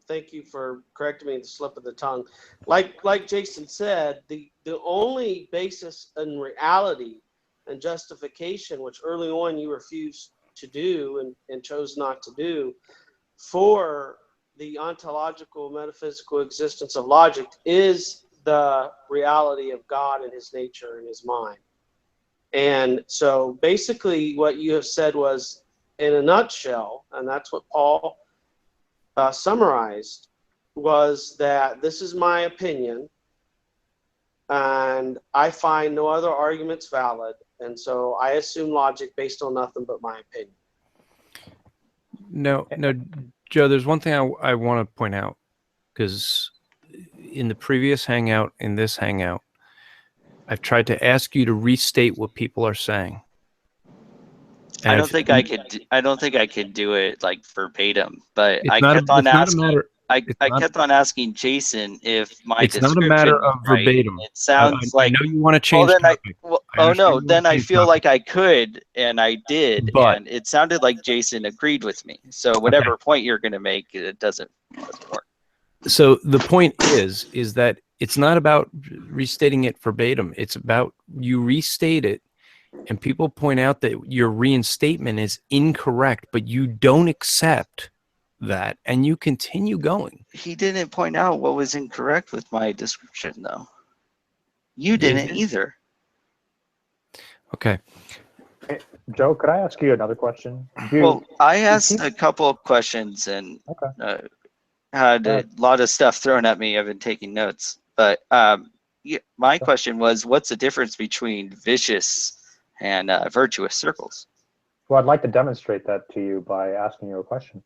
S3: thank you for correcting me, the slip of the tongue. Like Jason said, the only basis in reality and justification, which early on you refused to do and chose not to do, for the ontological metaphysical existence of logic is the reality of God and his nature and his mind. And so basically what you have said was, in a nutshell, and that's what Paul summarized, was that this is my opinion and I find no other arguments valid, and so I assume logic based on nothing but my opinion.
S5: No, Joe, there's one thing I want to point out, because in the previous Hangout, in this Hangout, I've tried to ask you to restate what people are saying. And
S4: I don't think I could do it like verbatim, but I kept on asking Jason if my
S5: it's
S4: description
S5: not a matter of
S4: right.
S5: verbatim.
S4: It sounds like
S5: I know you want to change topic.
S4: Then I feel like I could, and I did, and it sounded like Jason agreed with me. So whatever point you're going to make, it doesn't work.
S5: So the point is that it's not about restating it verbatim. It's about you restate it, and people point out that your reinstatement is incorrect, but you don't accept that, and you continue going.
S4: He didn't point out what was incorrect with my description, though. You didn't either.
S5: Okay.
S2: Hey, Joe, could I ask you another question?
S4: I asked a couple of questions and had a lot of stuff thrown at me. I've been taking notes. But my question was, what's the difference between vicious and virtuous circles?
S2: Well, I'd like to demonstrate that to you by asking you a question.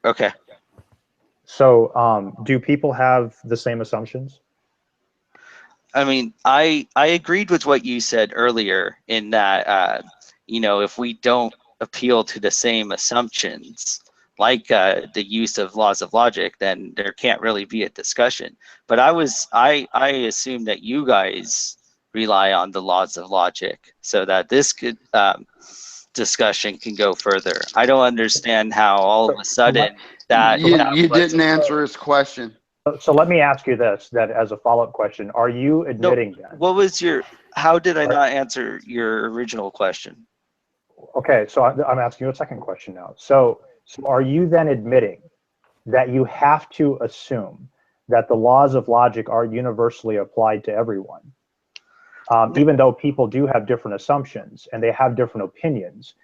S4: Okay.
S2: So do people have the same assumptions?
S4: I mean, I agreed with what you said earlier in that, if we don't appeal to the same assumptions, like the use of laws of logic, then there can't really be a discussion. But I assume that you guys rely on the laws of logic so that this could discussion can go further. I don't understand how all of a sudden that
S8: you didn't answer his question.
S2: So let me ask you this, that as a follow-up question, are you admitting that?
S4: What was how did I not answer your original question?
S2: Okay, so I'm asking you a second question now. So are you then admitting that you have to assume that the laws of logic are universally applied to everyone. Even though people do have different assumptions and they have different opinions,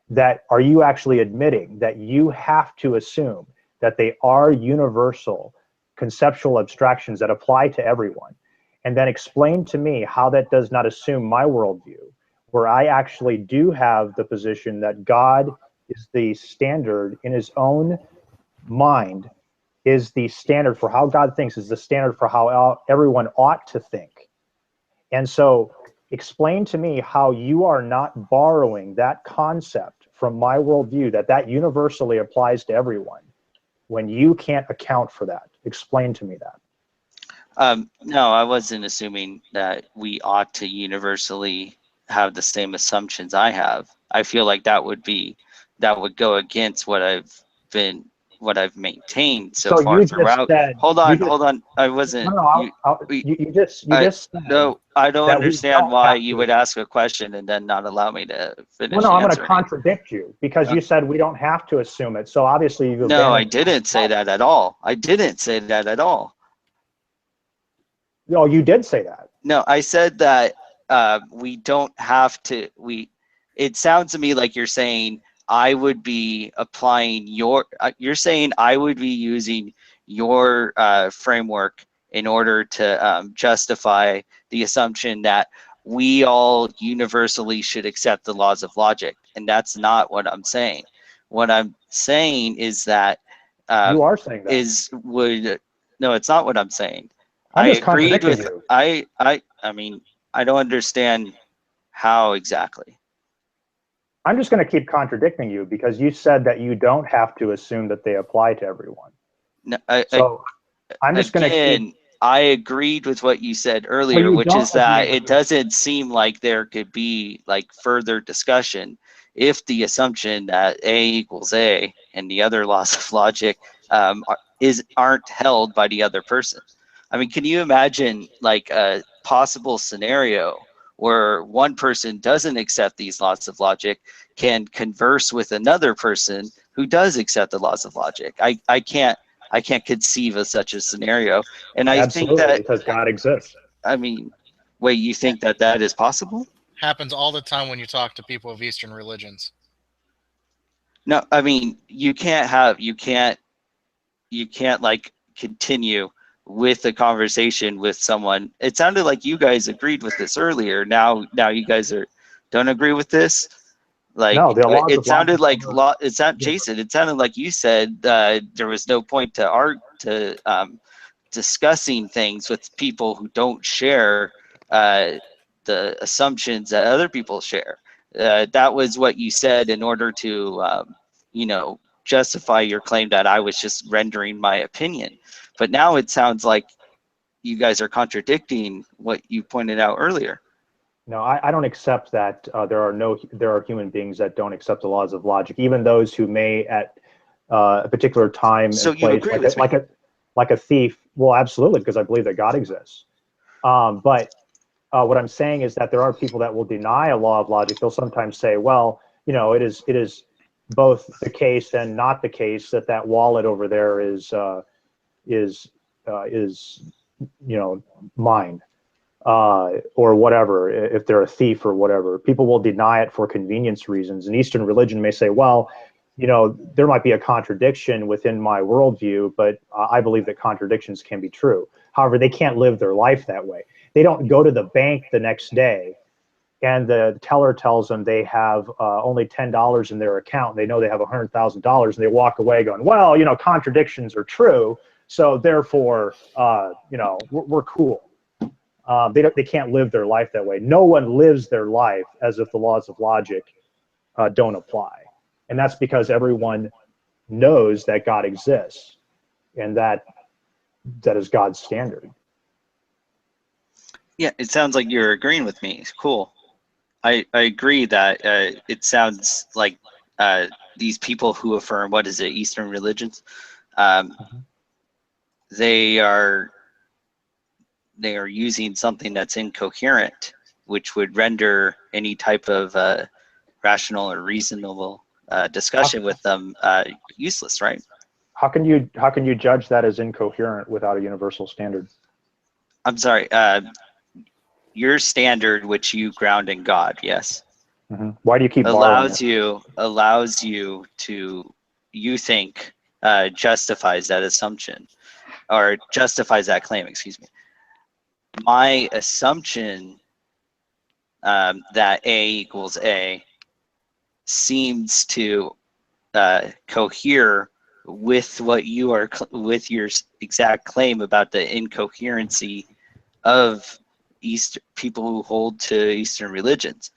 S2: that are you actually admitting that you have to assume that they are universal conceptual abstractions that apply to everyone? And then explain to me how that does not assume my worldview, where I actually do have the position that God is the standard in his own mind, is the standard for how God thinks, is the standard for how everyone ought to think. And so explain to me how you are not borrowing that concept from my worldview, that universally applies to everyone, when you can't account for that. Explain to me that.
S4: No, I wasn't assuming that we ought to universally have the same assumptions I have. I feel like that would go against what I've maintained so far throughout. Hold on. I wasn't.
S2: You just said.
S4: No, I don't understand why you would ask a question and then not allow me to finish.
S2: Well, no, I'm going to contradict you because you said we don't have to assume it. So obviously you've.
S4: No, I didn't say that at all. I didn't say that at all.
S2: No, you did say that.
S4: No, I said that we don't have to. It sounds to me like you're saying I would be applying you're saying I would be using your framework in order to justify the assumption that we all universally should accept the laws of logic. And that's not what I'm saying. What I'm saying is that
S2: you are saying that.
S4: No, it's not what I'm saying.
S2: I agreed with you.
S4: I mean, I don't understand how exactly.
S2: I'm just going to keep contradicting you because you said that you don't have to assume that they apply to everyone.
S4: No,
S2: I'm just going to keep.
S4: I agreed with what you said earlier, which is that it doesn't seem like there could be like further discussion if the assumption that A equals A and the other laws of logic aren't held by the other person. I mean, can you imagine like a possible scenario where one person doesn't accept these laws of logic, can converse with another person who does accept the laws of logic? I can't conceive of such a scenario. And I think that
S2: because God exists.
S4: I mean, wait, you think that is possible?
S6: Happens all the time when you talk to people of Eastern religions.
S4: No, I mean, you can't like continue with the conversation with someone. It sounded like you guys agreed with this earlier. Now you guys don't agree with this. Like
S2: no,
S4: it sounded like it's not Jason. It sounded like you said there was no point to discussing things with people who don't share the assumptions that other people share. That was what you said in order to justify your claim that I was just rendering my opinion. But now it sounds like you guys are contradicting what you pointed out earlier.
S2: No, I don't accept that there are human beings that don't accept the laws of logic, even those who may at a particular time
S4: and place,
S2: like a thief. Well, absolutely, because I believe that God exists. But what I'm saying is that there are people that will deny a law of logic. They'll sometimes say, well, it is both the case and not the case that wallet over there is mine, or whatever. If they're a thief or whatever, people will deny it for convenience reasons. And Eastern religion may say, well, there might be a contradiction within my worldview, but I believe that contradictions can be true. However, they can't live their life that way. They don't go to the bank the next day and the teller tells them they have only $10 in their account. They know they have $100,000, and they walk away going, well, contradictions are true, so therefore, we're cool. They can't live their life that way. No one lives their life as if the laws of logic don't apply. And that's because everyone knows that God exists, and that is God's standard.
S4: Yeah, it sounds like you're agreeing with me. It's cool. I agree that it sounds like these people who affirm, what is it, Eastern religions, they are using something that's incoherent, which would render any type of rational or reasonable discussion with them useless, right?
S2: How can you judge that as incoherent without a universal standard?
S4: I'm sorry. Your standard, which you ground in God, yes.
S2: Mm-hmm. Why do you keep borrowing it?
S4: Allows you to, you think, justifies that assumption, or justifies that claim, excuse me. My assumption that A equals A seems to cohere with what you are, with your exact claim about the incoherency of people who hold to Eastern religions.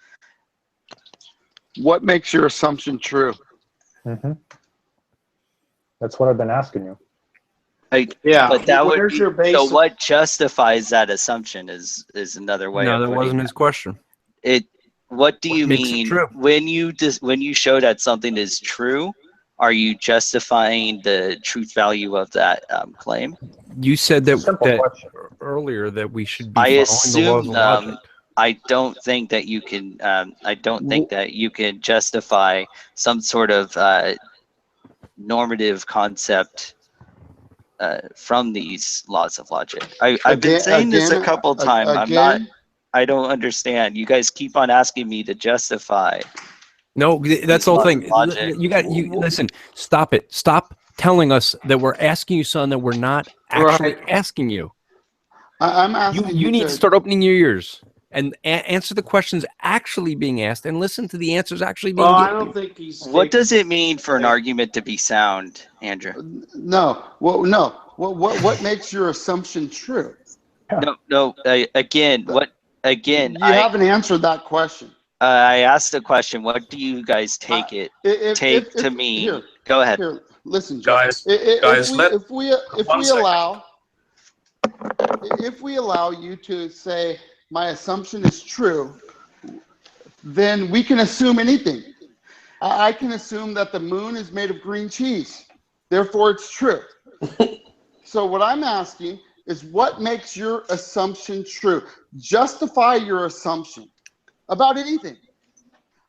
S8: What makes your assumption true?
S2: Mm-hmm. That's what I've been asking you.
S3: Yeah,
S4: but that would
S3: where's
S4: be,
S3: your basic...
S4: so what justifies that assumption is another way.
S5: No,
S4: of
S5: that wasn't
S4: that.
S5: his question.
S4: What do you mean when you show that something is true? Are you justifying the truth value of that claim?
S5: You said that earlier that we should be
S4: I
S5: following the laws of logic.
S4: I don't think that you can. I don't think that you can justify some sort of normative concept from these laws of logic. I've been saying this a couple times. I don't understand. You guys keep on asking me to justify.
S5: No, that's the whole thing. You listen. Stop it. Stop telling us that we're asking you something that we're not actually asking you.
S8: I'm asking
S5: you need to start opening your ears and answer the questions actually being asked, and listen to the answers actually being given.
S3: I don't think he's.
S4: What does it mean for an argument to be sound, Andrew?
S8: No. Well, no. What makes your assumption true?
S4: No. Again, what? Again,
S8: you haven't answered that question.
S4: I asked the question. What do you guys take to mean?
S8: Here,
S4: go ahead.
S8: Here, listen,
S9: guys.
S8: If we allow you to say my assumption is true, then we can assume anything. I can assume that the moon is made of green cheese. Therefore, it's true. So what I'm asking is, what makes your assumption true? Justify your assumption about anything.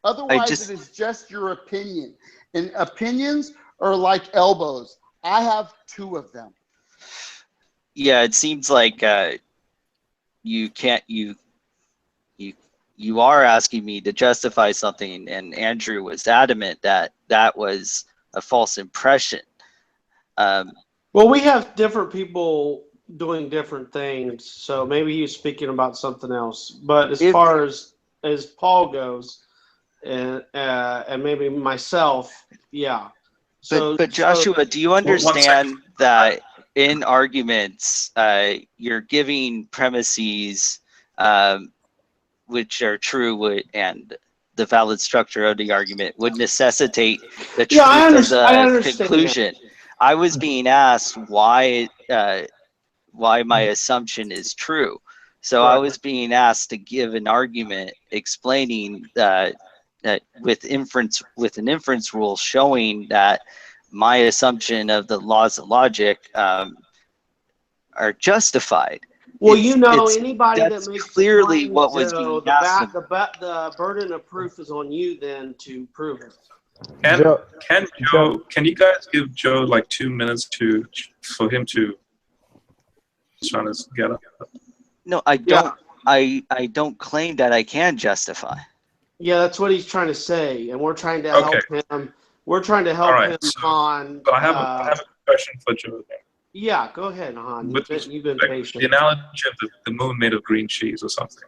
S8: Otherwise, it is just your opinion. And opinions are like elbows. I have 2 of them.
S4: Yeah, it seems like you are asking me to justify something, and Andrew was adamant that that was a false impression.
S3: Well, we have different people doing different things, so maybe he's speaking about something else. But as far as Paul goes, and maybe myself, yeah. So,
S4: but Joshua, do you understand that in arguments, you're giving premises which are true, and the valid structure of the argument would necessitate the truth of the conclusion. That. I was being asked why my assumption is true. So I was being asked to give an argument explaining that with an inference rule showing that my assumption of the laws of logic are justified.
S3: Well, anybody that makes
S4: clearly what was being asked.
S3: The burden of proof is on you then to prove it.
S9: Can you guys give Joe like 2 minutes for him to trying to get up?
S4: No, I don't. Yeah. I don't claim that I can justify.
S3: Yeah, that's what he's trying to say, and we're trying to help him. We're trying to help him on.
S9: So I have a question for Joe.
S3: Yeah, go ahead, Han. You've been patient.
S9: The analogy of the moon made of green cheese or something.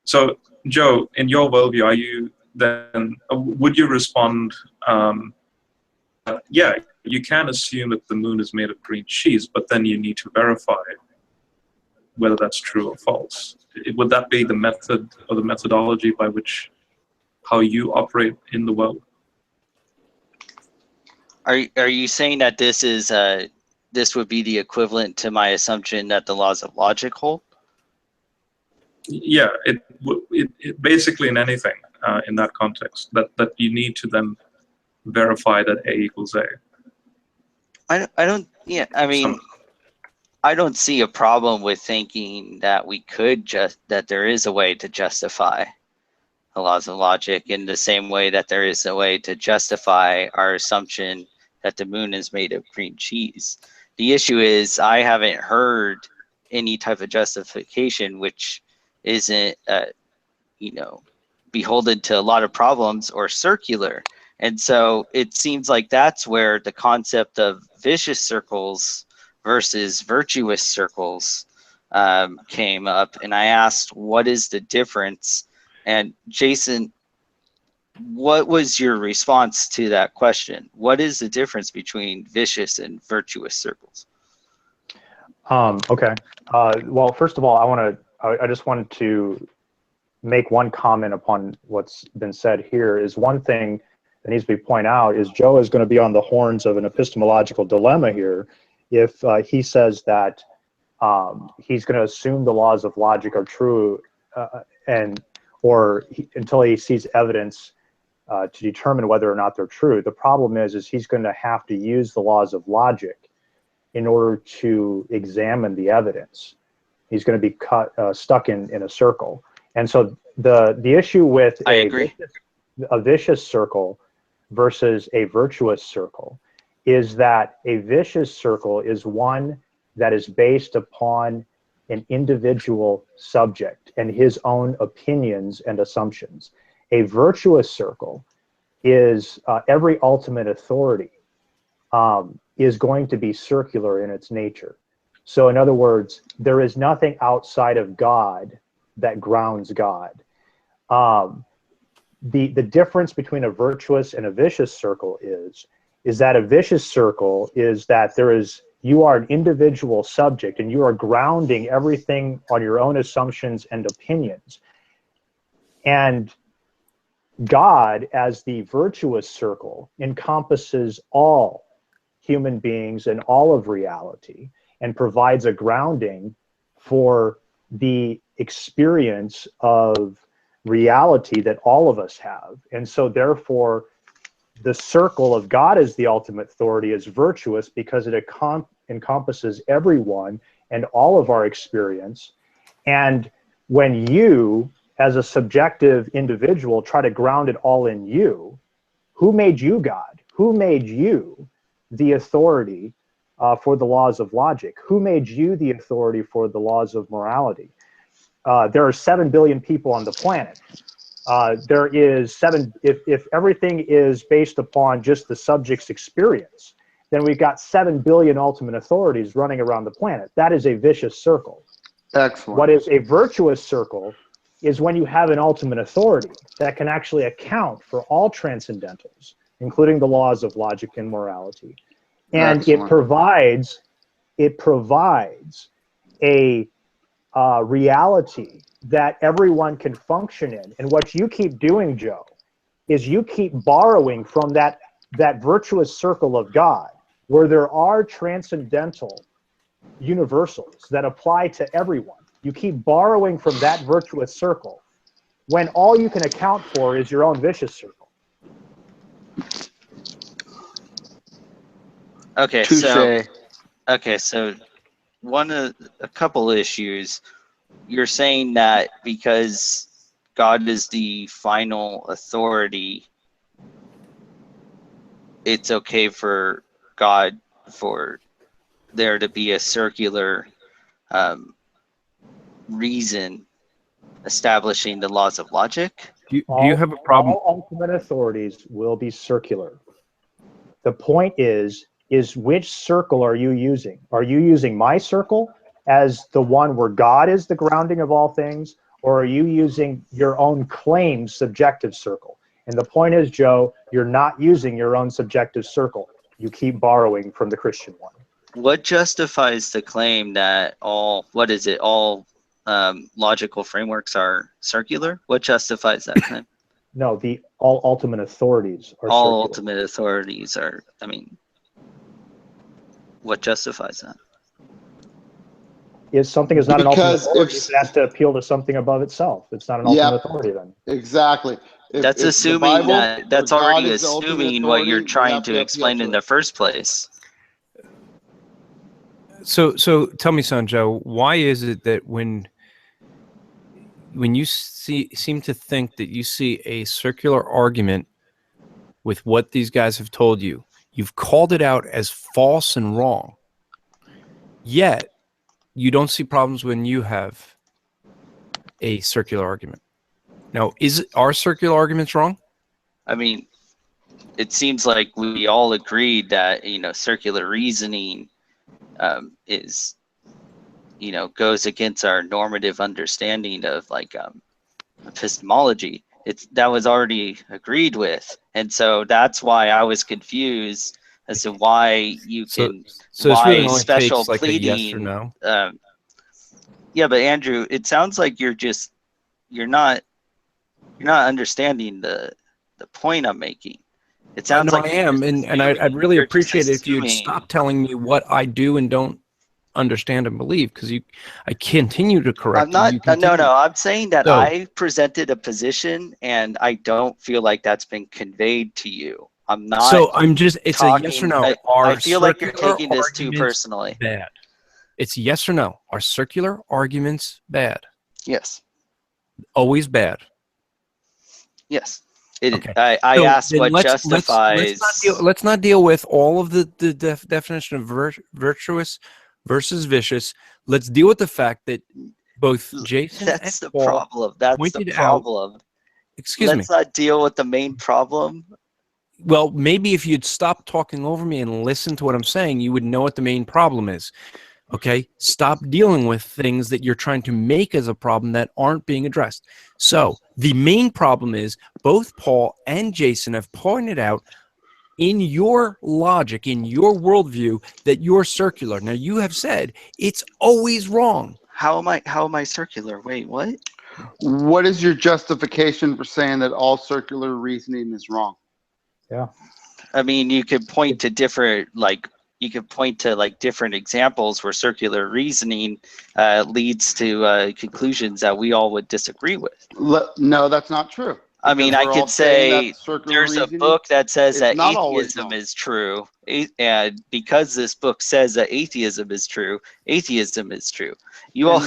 S9: So, Joe, in your worldview, are you then? Would you respond? Yeah, you can assume that the moon is made of green cheese, but then you need to verify whether that's true or false. Would that be the method or the methodology by which how you operate in the world?
S4: Are you saying that this would be the equivalent to my assumption that the laws of logic hold?
S9: Yeah, it basically in anything in that context that you need to then verify that A equals A.
S4: I don't. Yeah, I mean, I don't see a problem with thinking that we could that there is a way to justify the laws of logic in the same way that there is a way to justify our assumption that the moon is made of green cheese. The issue is I haven't heard any type of justification which isn't, beholden to a lot of problems or circular. And so it seems like that's where the concept of vicious circles versus virtuous circles came up. And I asked, what is the difference? And Jason, what was your response to that question? What is the difference between vicious and virtuous circles?
S2: Okay. Well, first of all, I just wanted to make one comment upon what's been said here. Is one thing that needs to be pointed out is Joe is going to be on the horns of an epistemological dilemma here if he says that he's going to assume the laws of logic are true until he sees evidence to determine whether or not they're true. The problem is he's going to have to use the laws of logic in order to examine the evidence. He's going to be stuck in a circle. And so the issue with a vicious circle versus a virtuous circle is that a vicious circle is one that is based upon an individual subject and his own opinions and assumptions. A virtuous circle is every ultimate authority is going to be circular in its nature. So in other words, there is nothing outside of God that grounds God. The difference between a virtuous and a vicious circle is that a vicious circle is that you are an individual subject and you are grounding everything on your own assumptions and opinions. And God, as the virtuous circle, encompasses all human beings and all of reality and provides a grounding for the experience of reality that all of us have. And so therefore, the circle of God as the ultimate authority is virtuous because it encompasses everyone and all of our experience. And when you, as a subjective individual, try to ground it all in you, who made you God? Who made you the authority for the laws of logic? Who made you the authority for the laws of morality? There are 7 billion people on the planet. There is if everything is based upon just the subject's experience, then we've got 7 billion ultimate authorities running around the planet. That is a vicious circle.
S8: Excellent.
S2: What is a virtuous circle is when you have an ultimate authority that can actually account for all transcendentals, including the laws of logic and morality. And
S8: Excellent.
S2: it provides a reality that everyone can function in. And what you keep doing, Joe, is you keep borrowing from that virtuous circle of God, where there are transcendental universals that apply to everyone. You keep borrowing from that virtuous circle when all you can account for is your own vicious circle.
S4: Okay,
S8: Touché.
S4: so a couple issues. You're saying that because God is the final authority, it's okay for God for there to be a circular reason establishing the laws of logic?
S5: Do you have a problem?
S2: All ultimate authorities will be circular. The point is which circle are you using? Are you using my circle as the one where God is the grounding of all things, or are you using your own claimed subjective circle? And the point is, Joe, you're not using your own subjective circle. You keep borrowing from the Christian one.
S4: What justifies the claim that all logical frameworks are circular? What justifies that claim?
S2: No, all ultimate authorities are
S4: all
S2: circular.
S4: Ultimate authorities are, what justifies that?
S2: If something is not an ultimate authority, it has to appeal to something above itself. It's not an ultimate authority then.
S8: Exactly.
S4: That's assuming that's already assuming what you're trying to explain in the first place.
S5: So tell me, Sanjo, why is it that when you seem to think that you see a circular argument with what these guys have told you, You've called it out as false and wrong. Yet, you don't see problems when you have a circular argument. Now, are circular arguments wrong?
S4: I mean, it seems like we all agreed that, circular reasoning is, goes against our normative understanding of epistemology. That was already agreed with. And so that's why I was confused as to why you can,
S5: so
S4: why
S5: really only
S4: special
S5: takes like
S4: pleading.
S5: a yes or no.
S4: Yeah, but Andrew, it sounds like you're not understanding the point I'm making. It sounds like
S5: I am, and I'd really appreciate it if you'd
S4: assuming.
S5: stop telling me what I do and don't understand and believe, because I continue to correct.
S4: I'm not. No. I'm saying that I presented a position, and I don't feel like that's been conveyed to you. I'm not.
S5: So I'm just. It's
S4: talking,
S5: a yes or no.
S4: I feel like you're taking this too personally.
S5: Bad. It's yes or no. Are circular arguments bad?
S4: Yes.
S5: Always bad.
S4: Yes. Okay.
S5: I
S4: asked what justifies.
S5: Let's not deal with all of the definition of virtuous versus vicious. Let's deal with the fact that both Jason
S4: That's
S5: and
S4: the
S5: Paul
S4: problem. That's the problem. Let's not deal with the main problem.
S5: Well, maybe if you'd stop talking over me and listen to what I'm saying, you would know what the main problem is. Okay? Stop dealing with things that you're trying to make as a problem that aren't being addressed. So the main problem is both Paul and Jason have pointed out in your logic, in your worldview, that you're circular. Now, you have said it's always wrong.
S4: How am I circular? Wait, what?
S8: What is your justification for saying that all circular reasoning is wrong?
S2: Yeah.
S4: I mean, you could point to different, different examples where circular reasoning leads to conclusions that we all would disagree with.
S8: No, that's not true.
S4: I mean, I could say there's a book that says that atheism is true, and because this book says that atheism is true. You all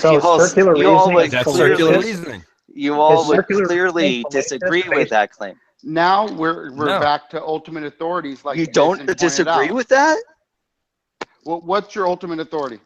S4: would clearly disagree with that claim.
S8: Now we're back to ultimate authorities. Like
S4: you don't disagree with that?
S8: Well, what's your ultimate authority?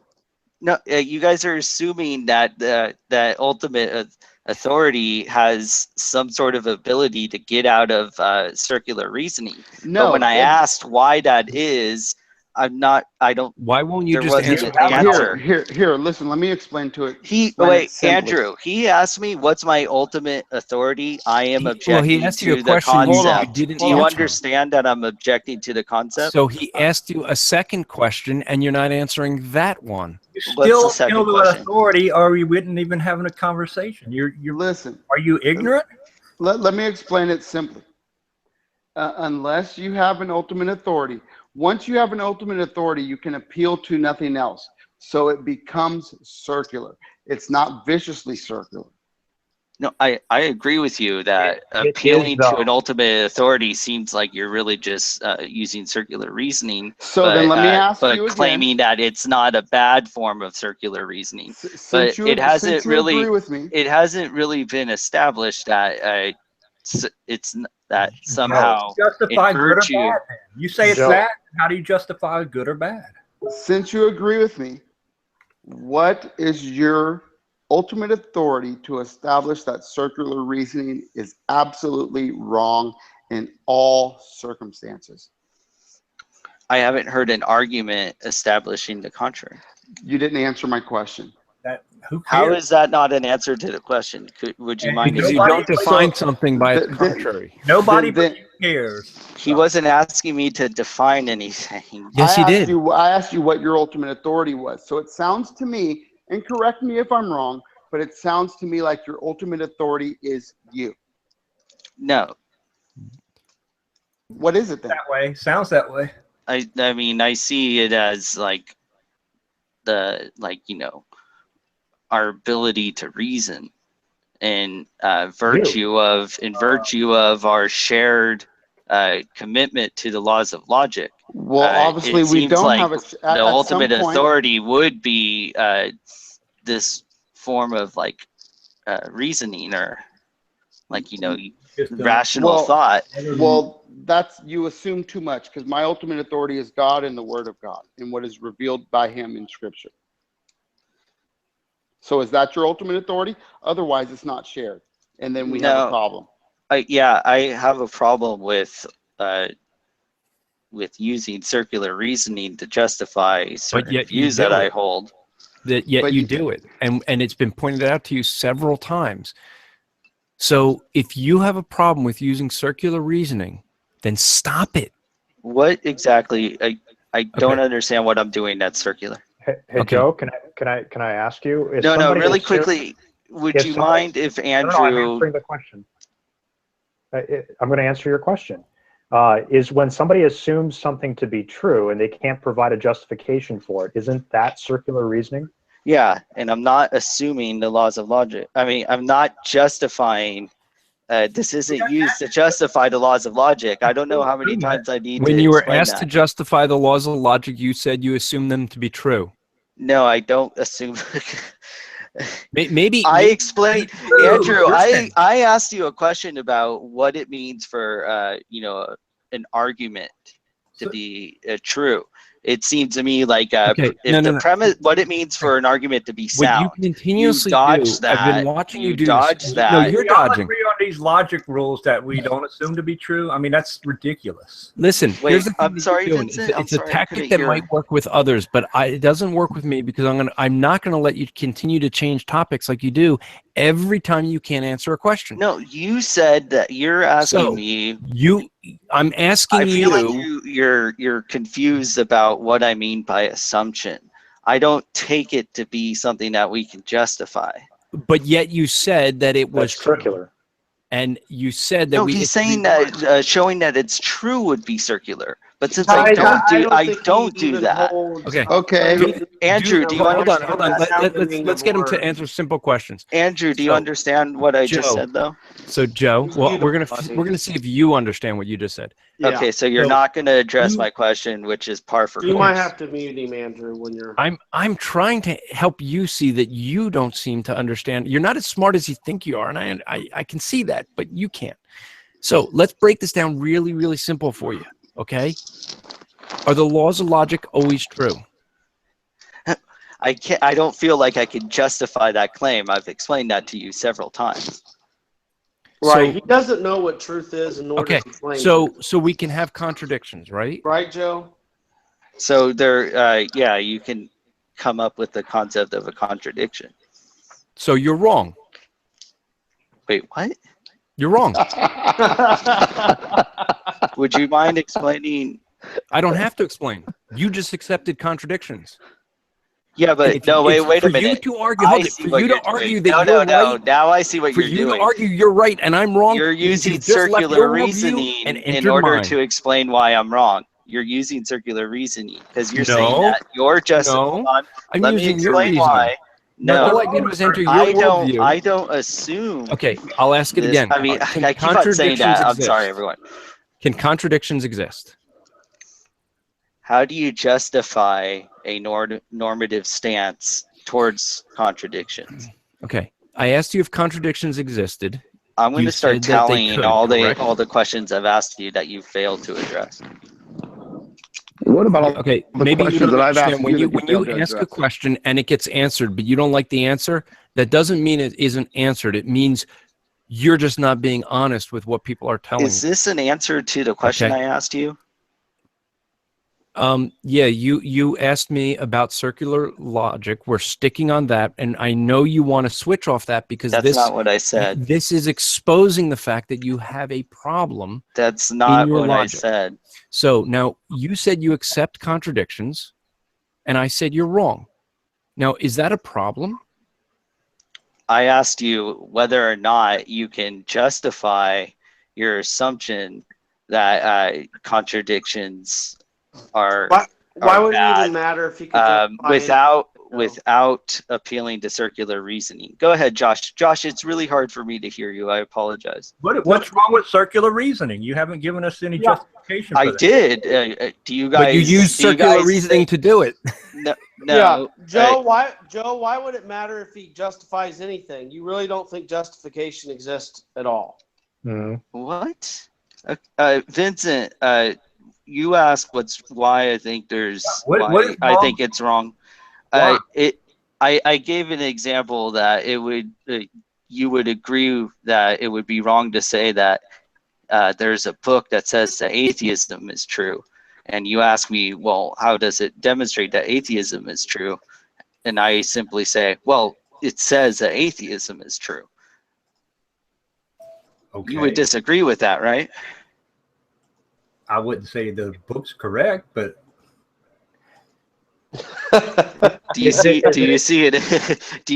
S4: No, you guys are assuming that that ultimate authority has some sort of ability to get out of circular reasoning.
S8: No.
S4: But when I asked why that is, I don't.
S5: Why won't you just answer?
S8: Here, listen, let me explain to it.
S4: Andrew, he asked me, what's my ultimate authority? I am objecting
S5: to
S4: the concept. Do you understand that I'm objecting to the concept?
S5: So he asked you a second question, and you're not answering that one.
S7: You're still with authority, or you wouldn't even having a conversation. You're
S8: listen.
S7: Are you ignorant?
S8: Let me explain it simply. Unless you have an ultimate authority. Once you have an ultimate authority, you can appeal to nothing else. So it becomes circular. It's not viciously circular.
S4: No, I agree with you that appealing to an ultimate authority seems like you're really just using circular reasoning.
S8: So then let me ask you again.
S4: Claiming that it's not a bad form of circular reasoning. It hasn't really been established that it's that somehow
S7: justify good or bad. You say it's bad. How do you justify good or bad?
S8: Since you agree with me, what is your ultimate authority to establish that circular reasoning is absolutely wrong in all circumstances?
S4: I haven't heard an argument establishing the contrary.
S8: You didn't answer my question.
S4: How is that not an answer to the question? Would you mind?
S5: Because you don't define something by its contrary.
S7: Nobody cares.
S4: He wasn't asking me to define anything.
S5: Yes, he did.
S8: I asked you what your ultimate authority was. So it sounds to me, and correct me if I'm wrong, but it sounds to me like your ultimate authority is you.
S4: No.
S8: What is it then?
S7: That way. Sounds that way.
S4: I mean, I see it as our ability to reason and virtue of our shared commitment to the laws of logic.
S8: Well, obviously we don't have
S4: the ultimate authority would be this form of reasoning, or like, you know, rational thought.
S8: Well, you assume too much, because my ultimate authority is God and the Word of God and what is revealed by Him in Scripture. So is that your ultimate authority? Otherwise, it's not shared, and then we have a problem.
S4: Yeah, I have a problem with using circular reasoning to justify certain views that I hold.
S5: Yet you do it, and it's been pointed out to you several times. So if you have a problem with using circular reasoning, then stop it.
S4: What exactly? I don't understand what I'm doing that's circular.
S2: Hey Joe, can I ask you?
S4: No, really quickly. Would you mind if Andrew?
S2: No, I'm answering the question. I'm going to answer your question. Is when somebody assumes something to be true and they can't provide a justification for it, isn't that circular reasoning?
S4: Yeah, and I'm not assuming the laws of logic. I mean, I'm not justifying. This isn't used to justify the laws of logic. I don't know how many times I need to.
S5: When you were asked to justify the laws of logic, you said you assume them to be true.
S4: No, I don't assume.
S5: Maybe
S4: I explained, Andrew. I asked you a question about what it means for you know, an argument to be true. It seems to me like premise, what it means for an argument to be sound.
S5: What you continuously
S4: dodge that.
S5: I've been watching you do.
S4: Dodge that.
S7: No, you're dodging. Agree on these logic rules that we don't assume to be true. I mean, that's ridiculous.
S5: Listen,
S4: wait, I'm sorry, Vincent.
S5: It's a tactic that might work with others, but it doesn't work with me because I'm not going to let you continue to change topics like you do every time you can't answer a question.
S4: No, you said that you're asking me.
S5: I'm asking you.
S4: I feel like you're confused about what I mean by assumption. I don't take it to be something that we can justify.
S5: But yet you said that it was
S2: circular.
S5: And you said that
S4: he's saying that showing that it's true would be circular. But since I don't do that.
S8: Okay.
S4: Andrew, do you understand?
S5: Hold on. Let's get him to answer simple questions.
S4: Andrew, do you understand what I just said, though?
S5: So, Joe, well, we're gonna see if you understand what you just said.
S4: Yeah. Okay, so you're not gonna address my question, which is par for course.
S3: You might have to mute him, Andrew, when you're.
S5: I'm trying to help you see that you don't seem to understand. You're not as smart as you think you are, and I can see that, but you can't. So let's break this down really, really simple for you. Okay, are the laws of logic always true?
S4: I don't feel like I can justify that claim. I've explained that to you several times.
S3: Right. He doesn't know what truth is, nor does he claim.
S5: So we can have contradictions, right?
S3: Right, Joe.
S4: So you can come up with the concept of a contradiction.
S5: So you're wrong.
S4: Wait, what?
S5: You're wrong.
S4: Would you mind explaining?
S5: I don't have to explain. You just accepted contradictions.
S4: Yeah, but no, wait a minute.
S5: For you to argue, that
S4: you're right. Now I see what you're doing.
S5: For you to argue you're right and I'm wrong.
S4: You're using circular reasoning in order to explain why I'm wrong. You're using circular reasoning because you're saying that you're just. Let me explain why. No,
S5: all I did was enter your worldview.
S4: I don't assume.
S5: Okay, I'll ask it again.
S4: I mean, I keep on saying that. I'm sorry, everyone.
S5: Can contradictions exist?
S4: How do you justify a normative stance towards contradictions?
S5: Okay, I asked you if contradictions existed.
S4: I'm going to start tallying all the questions I've asked you that you failed to address.
S8: What about
S5: maybe you don't understand when you ask a question and it gets answered, but you don't like the answer, that doesn't mean it isn't answered. It means you're just not being honest with what people are telling you.
S4: Is this an answer to the question I asked you?
S5: Yeah, you asked me about circular logic. We're sticking on that, and I know you want to switch off that because
S4: that's not what I said.
S5: This is exposing the fact that you have a problem.
S4: That's not what I said.
S5: So now you said you accept contradictions, and I said you're wrong. Now, is that a problem?
S4: I asked you whether or not you can justify your assumption that contradictions are
S3: why would it even matter if you could
S4: without appealing to circular reasoning? Go ahead, Josh. Josh, it's really hard for me to hear you. I apologize.
S7: What's wrong with circular reasoning? You haven't given us any justification for that.
S4: I did. Do you guys?
S5: But you use circular reasoning to do it.
S4: No.
S3: Yeah, Joe. Why would it matter if he justifies anything? You really don't think justification exists at all?
S4: What? Vincent, you asked why I think I think it's wrong. I gave an example that it would you would agree that it would be wrong to say that there's a book that says that atheism is true, and you ask me, well, how does it demonstrate that atheism is true? And I simply say, well, it says that atheism is true.
S7: Okay.
S4: You would disagree with that, right?
S7: I wouldn't say the book's correct, but
S4: do you see it? do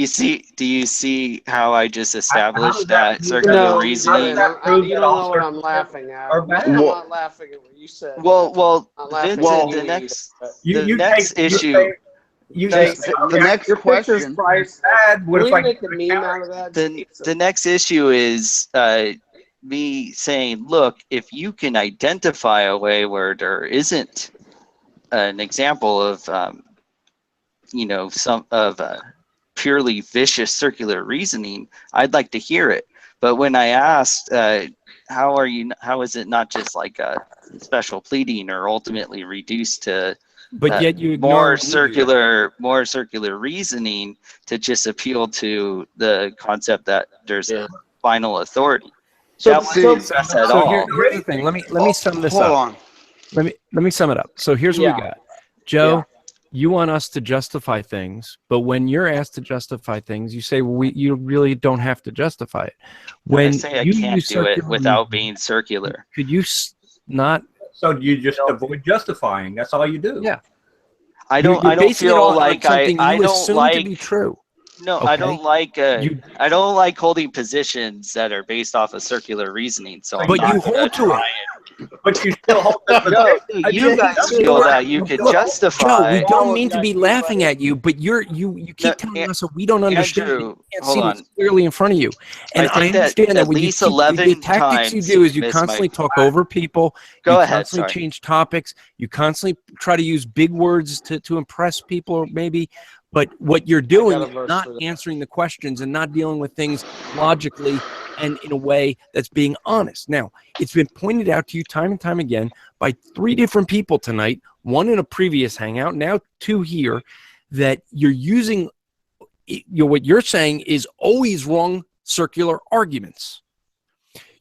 S4: you see how I just established that circular reasoning?
S3: You don't know what I'm laughing at. I'm not laughing at what you said.
S4: Well, Vincent, the next issue.
S8: The next question.
S4: The next issue is me saying, look, if you can identify a way where there isn't an example of, purely vicious circular reasoning, I'd like to hear it. But when I asked, how is it not just like a special pleading or ultimately reduced to
S5: yet you
S4: more circular reasoning to just appeal to the concept that there's a final authority. Here's
S5: the thing. Let me sum this up.
S8: Hold on.
S5: Let me sum it up. So here's what we got. Joe, you want us to justify things, but when you're asked to justify things, you say, well, you really don't have to justify it. When
S4: I say I can't do it without being circular.
S5: Could you not?
S7: So you just avoid justifying. That's all you do.
S5: Yeah.
S4: I don't feel like I don't like
S5: to be true.
S4: No,
S5: okay.
S4: I don't like holding positions that are based off of circular reasoning. So
S5: but you hold to it.
S7: But you still hold
S4: you guys feel that you could justify.
S5: Joe, we don't mean to be laughing at you, but you keep telling us that we don't understand.
S4: Andrew,
S5: you can't see what's clearly in front of you. And I understand that
S4: at
S5: when
S4: least
S5: you
S4: 11
S5: the tactics you do is you constantly talk over people.
S4: Go
S5: you
S4: ahead.
S5: Constantly change topics. You constantly try to use big words to impress people, or maybe. But what you're doing is not answering the questions and not dealing with things logically and in a way that's being honest. Now, it's been pointed out to you time and time again by 3 different people tonight, one in a previous hangout, now 2 here, that you're using, what you're saying is always wrong circular arguments.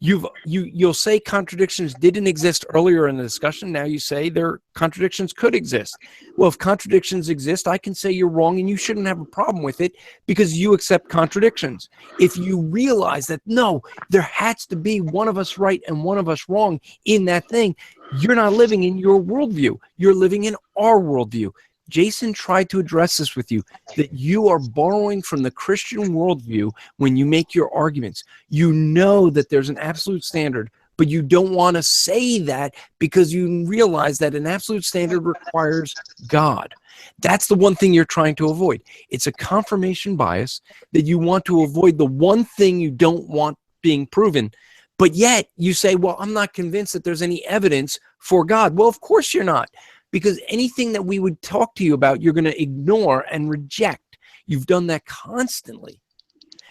S5: You'll say contradictions didn't exist earlier in the discussion. Now you say their contradictions could exist. Well, if contradictions exist, I can say you're wrong and you shouldn't have a problem with it because you accept contradictions. If you realize that, no, there has to be one of us right and one of us wrong in that thing, you're not living in your worldview. You're living in our worldview. Jason tried to address this with you, that you are borrowing from the Christian worldview when you make your arguments. You know that there's an absolute standard, but you don't want to say that because you realize that an absolute standard requires God. That's the one thing you're trying to avoid. It's a confirmation bias that you want to avoid the one thing you don't want being proven. But yet you say, well, I'm not convinced that there's any evidence for God. Well, of course you're not. Because anything that we would talk to you about, you're going to ignore and reject. You've done that constantly.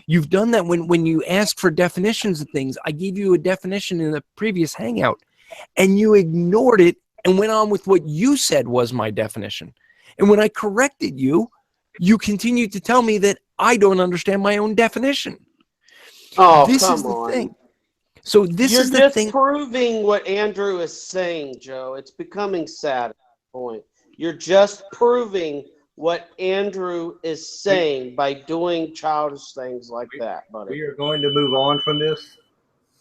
S5: You've done that when you ask for definitions of things. I gave you a definition in the previous hangout, and you ignored it and went on with what you said was my definition. And when I corrected you, you continued to tell me that I don't understand my own definition.
S3: Oh,
S5: this
S3: come
S5: is the
S3: on.
S5: Thing. So this is the thing.
S3: You're just proving what Andrew is saying, Joe. It's becoming sad at this point. You're just proving what Andrew is saying by doing childish things like that, buddy.
S7: We are going to move on from this.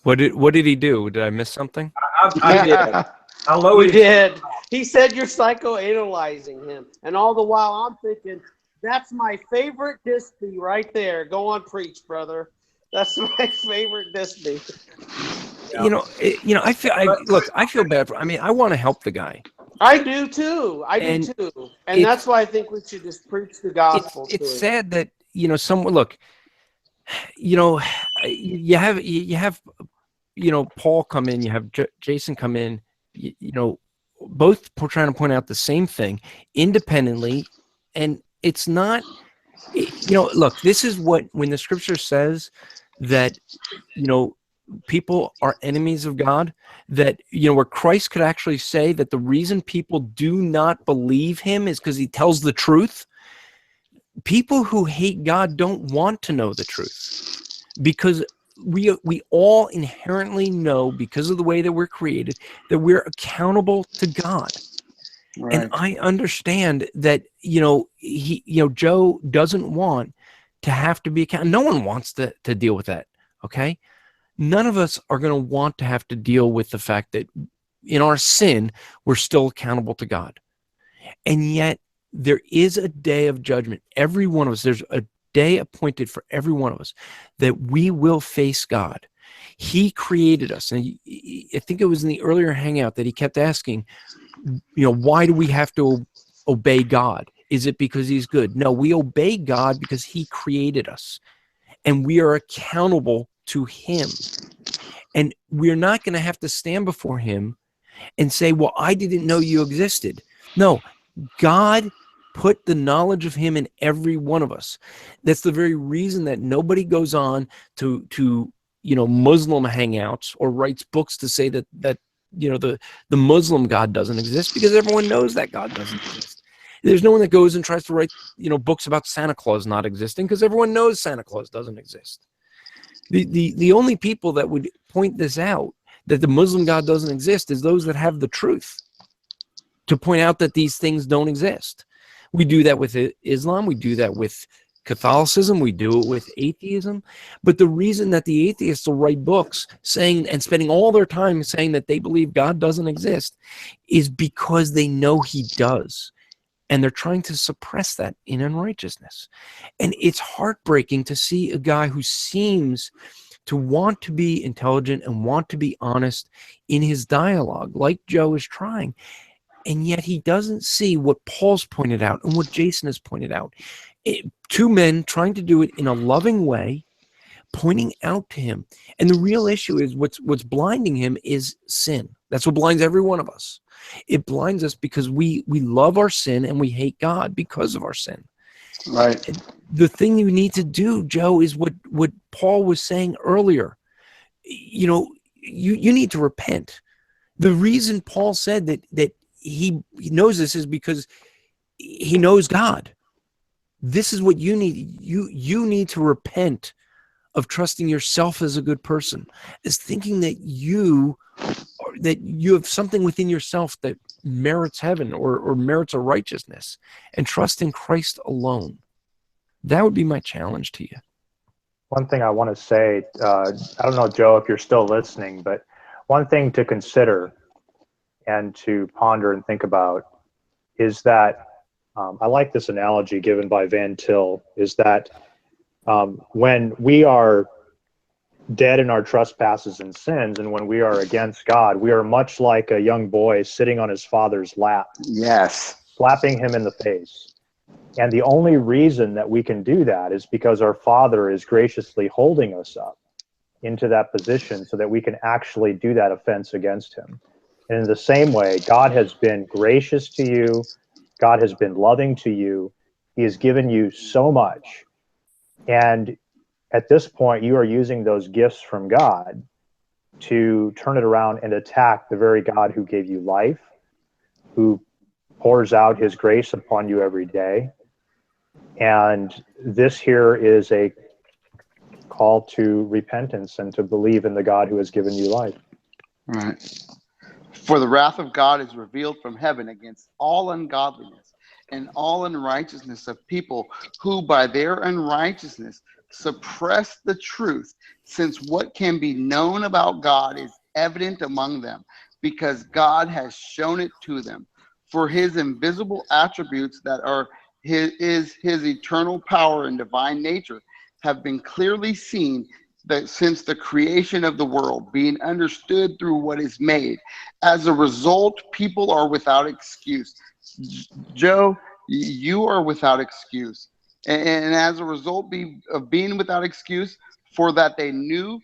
S5: What did he do? Did I miss something?
S3: You did. He said you're psychoanalyzing him. And all the while I'm thinking, that's my favorite Disney right there. Go on, preach, brother. That's my favorite Disney.
S5: I feel bad for. I mean, I want to help the guy.
S3: I do too. And that's why I think we should just preach the gospel.
S5: It's sad that someone look. You have Paul come in. You have Jason come in. Both trying to point out the same thing independently, and it's not. Look, this is what when the scripture says that people are enemies of God, that, where Christ could actually say that the reason people do not believe him is because he tells the truth. People who hate God don't want to know the truth, because we all inherently know, because of the way that we're created, that we're accountable to God. Right. And I understand that, Joe doesn't want to have to be accountable. No one wants to deal with that. Okay. None of us are going to want to have to deal with the fact that in our sin, we're still accountable to God. And yet there is a day of judgment. Every one of us, there's a day appointed for every one of us that we will face God. He created us. And I think it was in the earlier hangout that he kept asking, why do we have to obey God? Is it because he's good? No, we obey God because he created us, and we are accountable to him. And we're not going to have to stand before him and say, well, I didn't know you existed. No, God put the knowledge of him in every one of us. That's the very reason that nobody goes on to Muslim hangouts or writes books to say that the Muslim God doesn't exist, because everyone knows that God doesn't exist. There's no one that goes and tries to write books about Santa Claus not existing, because everyone knows Santa Claus doesn't exist. The only people that would point this out, that the Muslim God doesn't exist, is those that have the truth to point out that these things don't exist. We do that with Islam. We do that with Catholicism. We do it with atheism. But the reason that the atheists will write books saying and spending all their time saying that they believe God doesn't exist is because they know he does. And they're trying to suppress that in unrighteousness. And it's heartbreaking to see a guy who seems to want to be intelligent and want to be honest in his dialogue, like Joe is trying. And yet he doesn't see what Paul's pointed out and what Jason has pointed out. Two men trying to do it in a loving way, pointing out to him. And the real issue is what's blinding him is sin. That's what blinds every one of us. It blinds us because we love our sin and we hate God because of our sin.
S8: Right.
S5: And the thing you need to do, Joe, is what Paul was saying earlier. You need to repent. The reason Paul said that he knows this is because he knows God. This is what you need. You need to repent of trusting yourself as a good person, is thinking that you have something within yourself that merits heaven or merits a righteousness, and trust in Christ alone. That would be my challenge to you.
S2: One thing I want to say, I don't know, Joe, if you're still listening, but one thing to consider and to ponder and think about is that I like this analogy given by Van Til, is that when we are dead in our trespasses and sins, and when we are against God, we are much like a young boy sitting on his father's lap.
S8: Yes.
S2: Slapping him in the face. And the only reason that we can do that is because our Father is graciously holding us up into that position so that we can actually do that offense against him. And in the same way, God has been gracious to you. God has been loving to you. He has given you so much. And at this point, you are using those gifts from God to turn it around and attack the very God who gave you life, who pours out his grace upon you every day. And this here is a call to repentance and to believe in the God who has given you life.
S8: Right. For the wrath of God is revealed from heaven against all ungodliness and all unrighteousness of people who by their unrighteousness suppress the truth, since what can be known about God is evident among them, because God has shown it to them. For his invisible attributes that are his eternal power and divine nature have been clearly seen that since the creation of the world, being understood through what is made. As a result, people are without excuse. Joe, you are without excuse. And as a result of being without excuse, for that they knew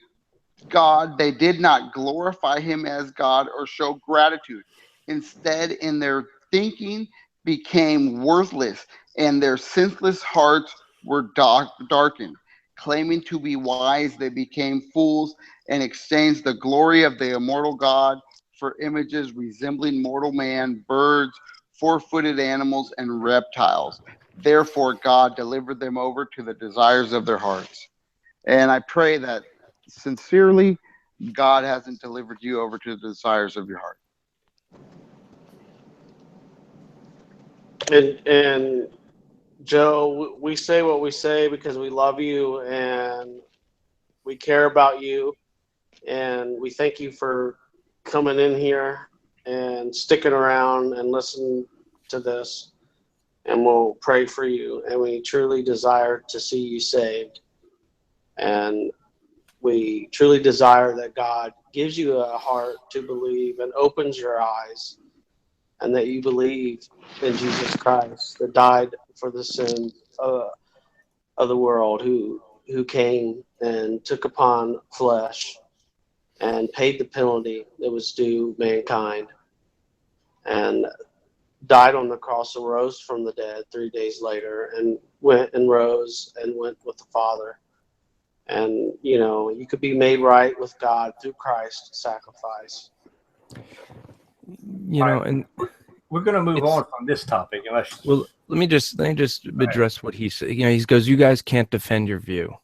S8: God, they did not glorify him as God or show gratitude. Instead, in their thinking became worthless, and their senseless hearts were darkened. Claiming to be wise, they became fools and exchanged the glory of the immortal God for images resembling mortal man, birds, four-footed animals, and reptiles. Therefore, God delivered them over to the desires of their hearts. And I pray that sincerely, God hasn't delivered you over to the desires of your heart.
S3: And Joe, we say what we say because we love you and we care about you, and we thank you for coming in here and sticking around and listening to this, and we'll pray for you, and we truly desire to see you saved, and we truly desire that God gives you a heart to believe and opens your eyes, and that you believe in Jesus Christ that died for the sin of the world, who came and took upon flesh and paid the penalty that was due mankind, and died on the cross and rose from the dead 3 days later, and went and rose and went with the Father. And, you know, you could be made right with God through Christ's sacrifice.
S5: You know, and
S7: we're going to move on from this topic.
S5: Well, let me just address what he said. You know, he goes, "You guys can't defend your view,"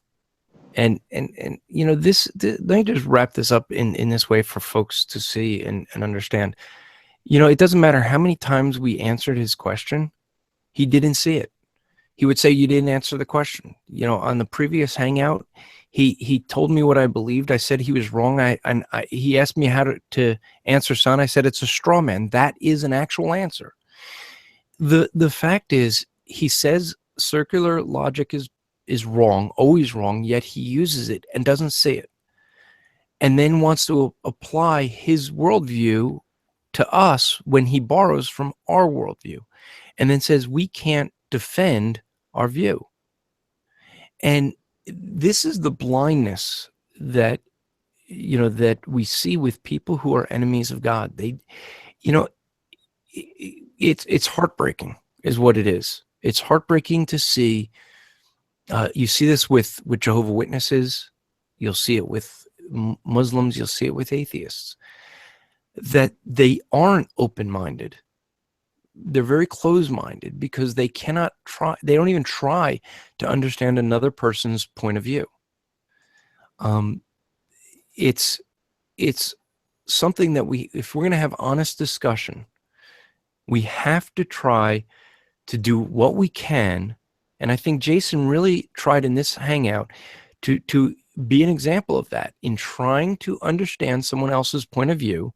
S5: and you know, let me just wrap this up in this way for folks to see and understand. You know, it doesn't matter how many times we answered his question, he didn't see it. He would say, "You didn't answer the question." You know, on the previous hangout, he told me what I believed. I said he was wrong. He asked me how to answer son. I said it's a straw man. That is an actual answer. The fact is, he says circular logic is wrong, always wrong, yet he uses it and doesn't see it, and then wants to apply his worldview to us when he borrows from our worldview, and then says we can't defend our view. And this is the blindness that, you know, that we see with people who are enemies of God. They, you know, it's heartbreaking is what it is. It's heartbreaking to see. You see this with Jehovah's Witnesses. You'll see it with Muslims. You'll see it with atheists, that they aren't open-minded. They're very closed-minded because they cannot try. They don't even try to understand another person's point of view. It's something that if we're going to have honest discussion, we have to try to do what we can. And I think Jason really tried in this hangout to be an example of that, in trying to understand someone else's point of view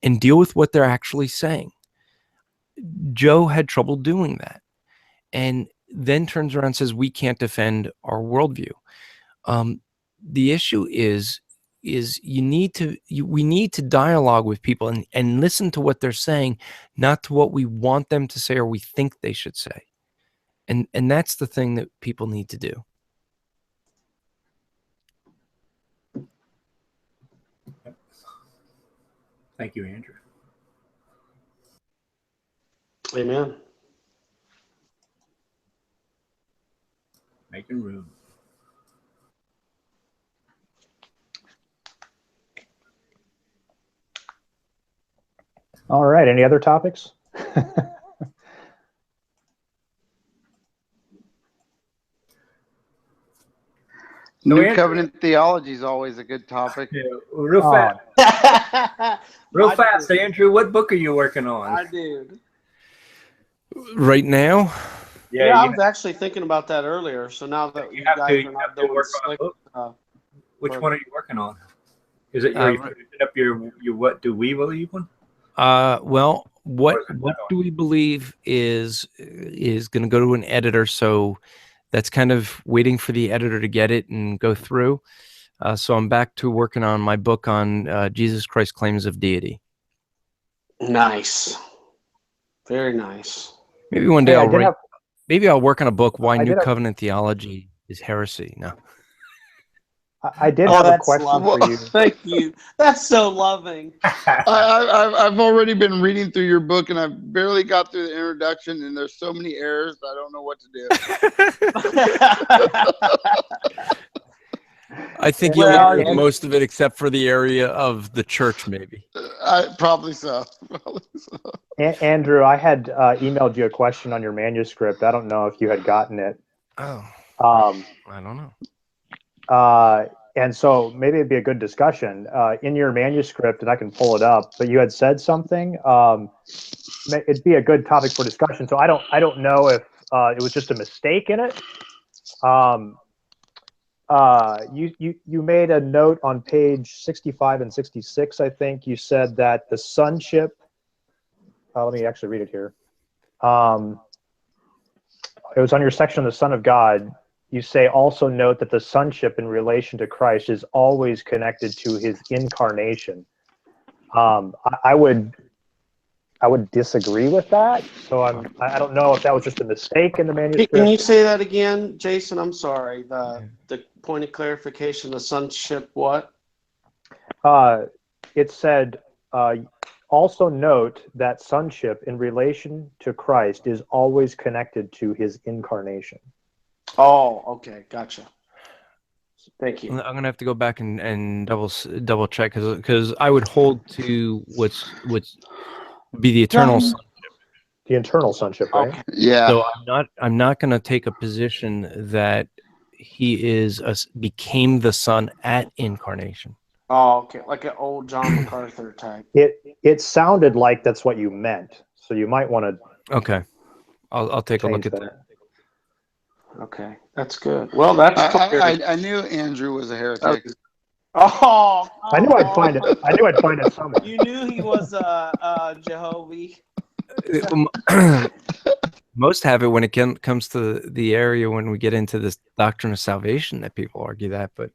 S5: and deal with what they're actually saying. Joe had trouble doing that, and then turns around and says we can't defend our worldview. The issue is we need to dialogue with people and listen to what they're saying, not to what we want them to say or we think they should say. And that's the thing that people need to do.
S7: Thank you, Andrew.
S3: Amen.
S7: Making room.
S2: All right. Any other topics?
S8: New Covenant theology is always a good topic.
S7: Yeah, real fast. Real fast, Andrew. What book are you working on?
S3: I did.
S5: Right now?
S3: Yeah, I was actually thinking about that earlier. So now that you guys are not doing slick,
S7: which one are you working on? Is it are you finishing up your what do we believe one?
S5: Well, what do we believe is going to go to an editor, so that's kind of waiting for the editor to get it and go through. So I'm back to working on my book on Jesus Christ's claims of deity.
S3: Nice. Very nice.
S5: Maybe one day maybe I'll work on a book, Why New Covenant Theology is Heresy. No.
S2: I did have a question for you.
S3: Thank you. That's so loving.
S8: I've already been reading through your book, and I've barely got through the introduction, and there's so many errors, I don't know what to do.
S5: I think you'll agree with most of it, except for the area of the church, maybe.
S8: Probably so.
S2: Andrew, I had emailed you a question on your manuscript. I don't know if you had gotten it.
S5: Oh, I don't know.
S2: And so maybe it'd be a good discussion in your manuscript, and I can pull it up. But you had said something. It'd be a good topic for discussion. So I don't know if it was just a mistake in it. You made a note on page 65 and 66. I think you said that the sonship. Let me actually read it here. It was on your section, the Son of God. You say, also note that the sonship in relation to Christ is always connected to his incarnation. I would disagree with that. So I don't know if that was just a mistake in the manuscript.
S3: Can you say that again, Jason? I'm sorry. The point of clarification, the sonship, what?
S2: It said, also note that sonship in relation to Christ is always connected to his incarnation.
S3: Oh, okay, gotcha. Thank you.
S5: I'm gonna have to go back and double check because I would hold to what's be the eternal sonship.
S2: The eternal sonship, right?
S3: Okay.
S8: Yeah.
S5: So I'm not gonna take a position that he became the son at incarnation.
S3: Oh, okay, like an old John MacArthur type.
S2: It sounded like that's what you meant, so you might want to.
S5: Okay, I'll take a look at that.
S3: Okay, that's good. Well, that's
S8: I knew Andrew was a heretic.
S3: Oh,
S2: I knew I'd find it. I knew I'd find it somewhere.
S3: You knew he was Jehovah.
S5: Most have it when it comes to the area when we get into this doctrine of salvation that people argue that, but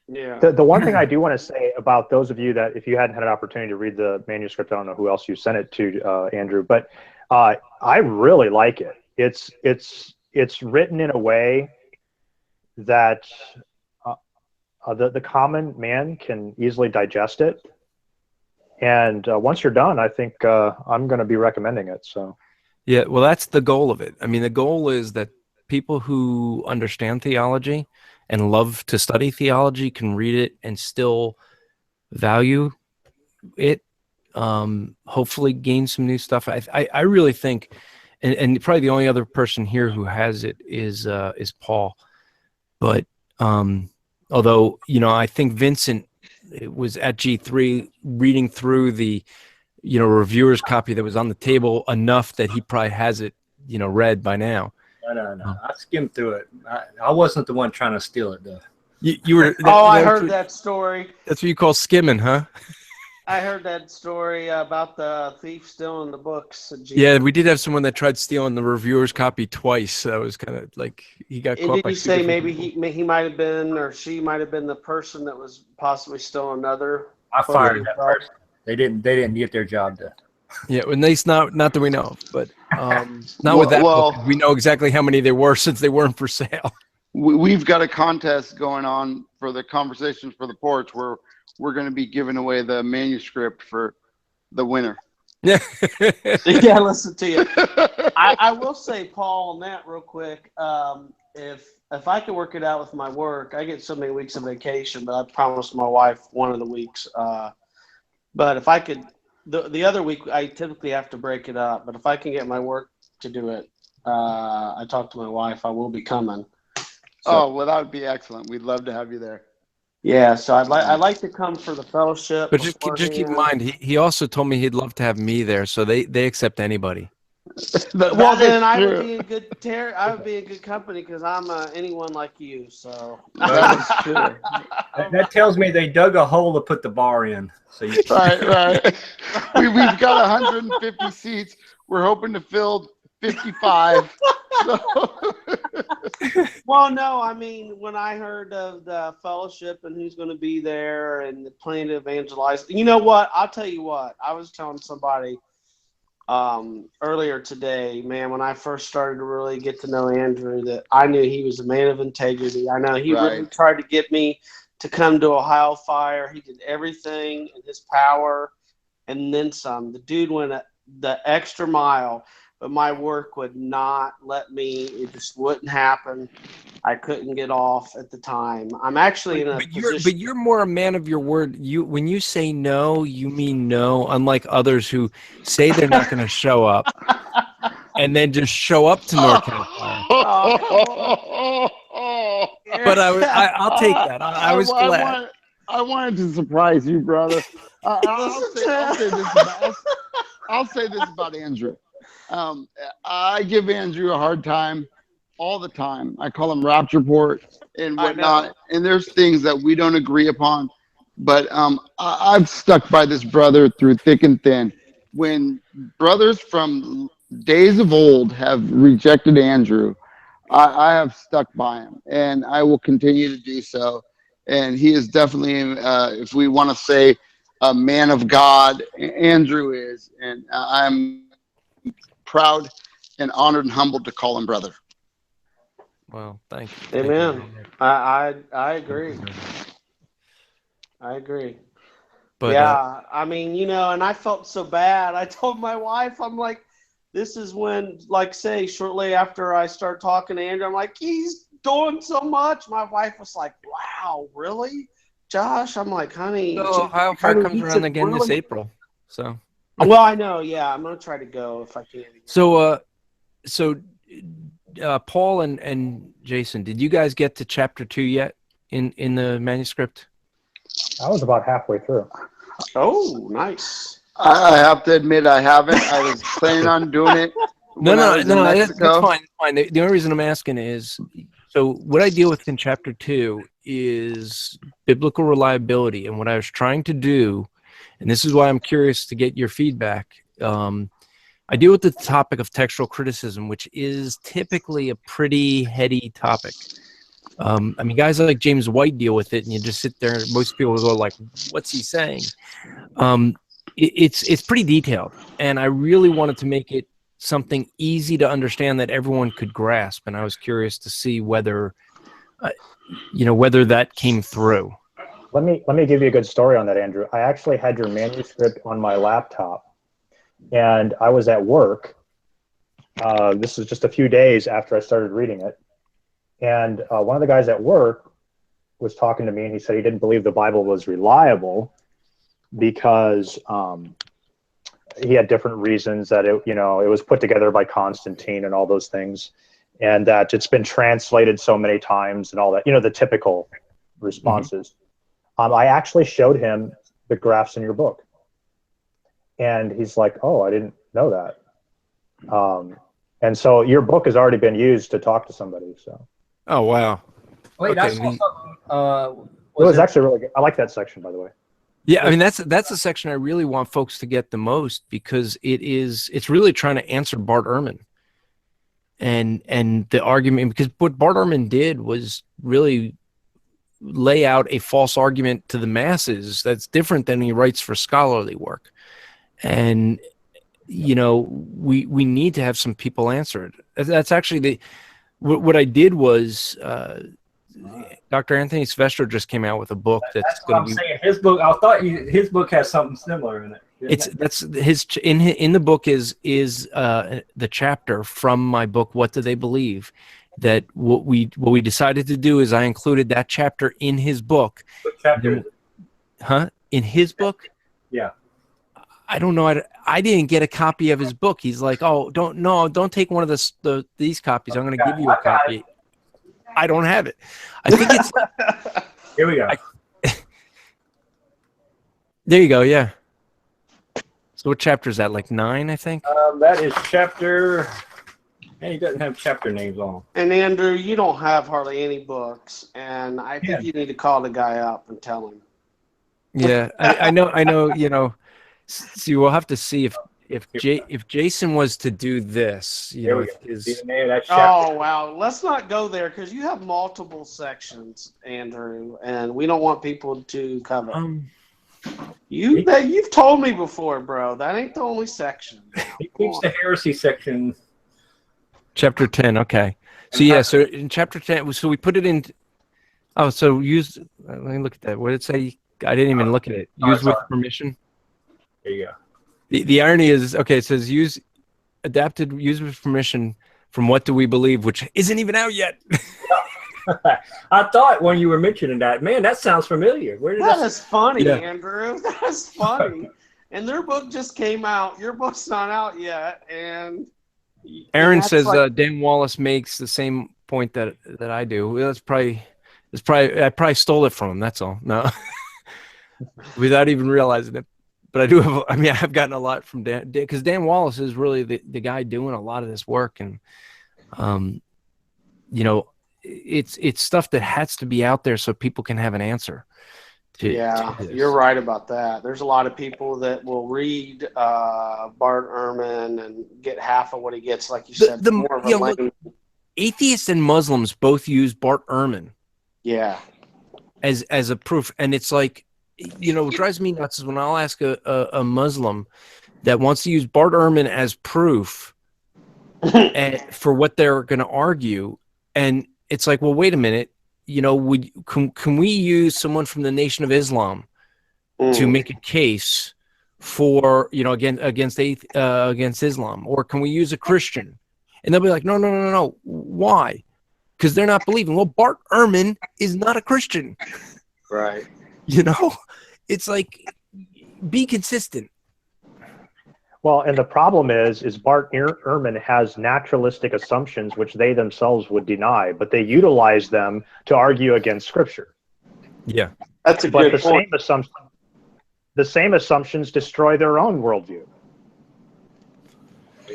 S3: yeah.
S2: The one thing I do want to say about those of you that, if you hadn't had an opportunity to read the manuscript, I don't know who else you sent it to, Andrew, but I really like it. It's written in a way that the common man can easily digest it. And once you're done, I think I'm going to be recommending it. So,
S5: yeah, well, that's the goal of it. I mean, the goal is that people who understand theology and love to study theology can read it and still value it. Hopefully gain some new stuff. I really think, and probably the only other person here who has it is Paul. But although, I think Vincent was at G3 reading through the, reviewer's copy that was on the table enough that he probably has it, read by now.
S7: No. I skimmed through it. I wasn't the one trying to steal it, though.
S5: You were.
S3: I heard that story.
S5: That's what you call skimming, huh?
S3: I heard that story about the thief stealing the books.
S5: Yeah, we did have someone that tried stealing the reviewer's copy twice. That was kind of like he got caught.
S3: Did you say maybe he might have been, or she might have been the person that was possibly stealing another?
S7: I fired that person. They didn't get their job done.
S5: Yeah, at least not that we know of, but not with that book. We know exactly how many there were since they weren't for sale.
S8: We've got a contest going on for the Conversations for the Porch where we're going to be giving away the manuscript for the winner.
S5: Yeah.
S3: Yeah, listen to you. I will say, Paul, on that real quick, if I could work it out with my work, I get so many weeks of vacation, but I promised my wife one of the weeks. But if I could, the other week, I typically have to break it up. But if I can get my work to do it, I talked to my wife, I will be coming. So,
S8: well, that would be excellent. We'd love to have you there.
S3: Yeah, so I'd like to come for the fellowship.
S5: But just keep in mind, he also told me he'd love to have me there, so they accept anybody.
S3: Well, then I would be in good company because I'm anyone like you. So
S8: that's true.
S7: That tells me they dug a hole to put the bar in. So
S8: right. We've got 150 seats. We're hoping to fill 55.
S3: Well, no, I mean, when I heard of the fellowship and who's going to be there and the plan to evangelize, you know what? I'll tell you what. I was telling somebody earlier today, man, when I first started to really get to know Andrew, that I knew he was a man of integrity. I know he really tried to get me to come to Ohio Fire. He did everything in his power and then some. The dude went the extra mile. but my work would not let me. It just wouldn't happen. I couldn't get off at the time. I'm actually in a position.
S5: But you're more a man of your word. When you say no, you mean no, unlike others who say they're not going to show up and then just show up to North Carolina. But I'll take that. I was glad.
S8: I wanted to surprise you, brother. I'll say this about Andrew. I give Andrew a hard time all the time. I call him Rapture Port and whatnot. And there's things that we don't agree upon. But I've stuck by this brother through thick and thin. When brothers from days of old have rejected Andrew, I have stuck by him, and I will continue to do so. And he is definitely, if we want to say, a man of God, Andrew is. And I'm proud and honored and humbled to call him brother.
S5: Well, thank you.
S3: Amen. I agree. I agree.
S5: But,
S3: yeah, I mean, you know, and I felt so bad. I told my wife, I'm like, this is when, like, say, shortly after I start talking to Andrew, I'm like, he's doing so much. My wife was like, wow, really, Josh? I'm like, honey.
S5: So Ohio Fair comes around again this April. So.
S3: Well, I know. Yeah, I'm gonna try to go if I can.
S5: So, Paul and Jason, did you guys get to chapter 2 yet in the manuscript?
S2: I was about halfway through.
S3: Oh, nice.
S8: I have to admit I haven't. I was planning on doing it.
S5: No, that's fine. The only reason I'm asking is, so what I deal with in chapter 2 is biblical reliability, and what I was trying to do, and this is why I'm curious to get your feedback. I deal with the topic of textual criticism, which is typically a pretty heady topic. I mean, guys like James White deal with it, and you just sit there, and most people go like, what's he saying? It's pretty detailed, and I really wanted to make it something easy to understand that everyone could grasp, and I was curious to see whether whether that came through.
S2: Let me give you a good story on that, Andrew. I actually had your manuscript on my laptop, and I was at work. This was just a few days after I started reading it, and one of the guys at work was talking to me, and he said he didn't believe the Bible was reliable because he had different reasons that it was put together by Constantine and all those things, and that it's been translated so many times and all that, the typical responses. Mm-hmm. I actually showed him the graphs in your book, and he's like, oh, I didn't know that. And so your book has already been used to talk to somebody. So.
S5: Oh, wow.
S7: Wait,
S5: okay.
S7: I saw something.
S2: It was actually really good. I like that section, by the way.
S5: Yeah, I mean that's the section I really want folks to get the most, because it's really trying to answer Bart Ehrman and the argument, because what Bart Ehrman did was really lay out a false argument to the masses that's different than he writes for scholarly work. And we need to have some people answer it. That's actually what I did was Dr. Anthony Svestro just came out with a book that's going to be
S7: saying. His book, I thought his book has something similar in it.
S5: In the book is the chapter from my book, What Do They Believe? That what we decided to do is I included that chapter in his book.
S7: What chapter?
S5: In his book?
S7: Yeah.
S5: I don't know. I didn't get a copy of his book. He's like, oh, don't take one of these copies. I'm going to give you a copy. I don't have it. I think it's.
S7: Here we go.
S5: There you go. Yeah. So what chapter is that? Like 9, I think.
S7: That is chapter. And he doesn't have chapter names on them.
S3: And Andrew, you don't have hardly any books, and I think you need to call the guy up and tell him.
S5: Yeah, I know. See, we'll have to see if Jason was to do this.
S3: Oh wow, let's not go there, because you have multiple sections, Andrew, and we don't want people to cover. You've told me before, bro. That ain't the only section.
S7: He keeps the heresy section.
S5: Chapter 10, okay. So yeah, so in chapter 10, so we put it in. Oh, so use. Let me look at that. What did it say? I didn't even look at it. Use with permission.
S7: There you go.
S5: The irony is, okay, it says use adapted user permission from What Do We Believe, which isn't even out yet.
S7: I thought when you were mentioning that, man, that sounds familiar. Where did
S3: That is funny,
S5: Yeah.
S3: Andrew. That's funny. And their book just came out. Your book's not out yet, and
S5: Aaron
S3: that's
S5: says
S3: like-
S5: Dan Wallace makes the same point that I do. Well, I probably stole it from him. That's all. No, without even realizing it. But I do have. I mean, I've gotten a lot from Dan because Dan Wallace is really the guy doing a lot of this work, and you know, it's stuff that has to be out there so people can have an answer.
S3: Yeah, you're right about that. There's a lot of people that will read Bart Ehrman and get half of what he gets, like you said. More of a
S5: look, atheists and Muslims both use Bart Ehrman.
S3: Yeah.
S5: As a proof, and it's like, you know, what drives me nuts is when I'll ask a Muslim that wants to use Bart Ehrman as proof for what they're going to argue, and it's like, well, wait a minute. You know, can we use someone from the Nation of Islam to make a case for, you know, against Islam, or can we use a Christian? And they'll be like, no. Why? Because they're not believing. Well, Bart Ehrman is not a Christian,
S3: right?
S5: You know, it's like, be consistent.
S2: Well, and the problem is Bart Ehrman has naturalistic assumptions which they themselves would deny, but they utilize them to argue against Scripture.
S5: Yeah,
S3: that's a good point.
S2: The same assumptions destroy their own worldview.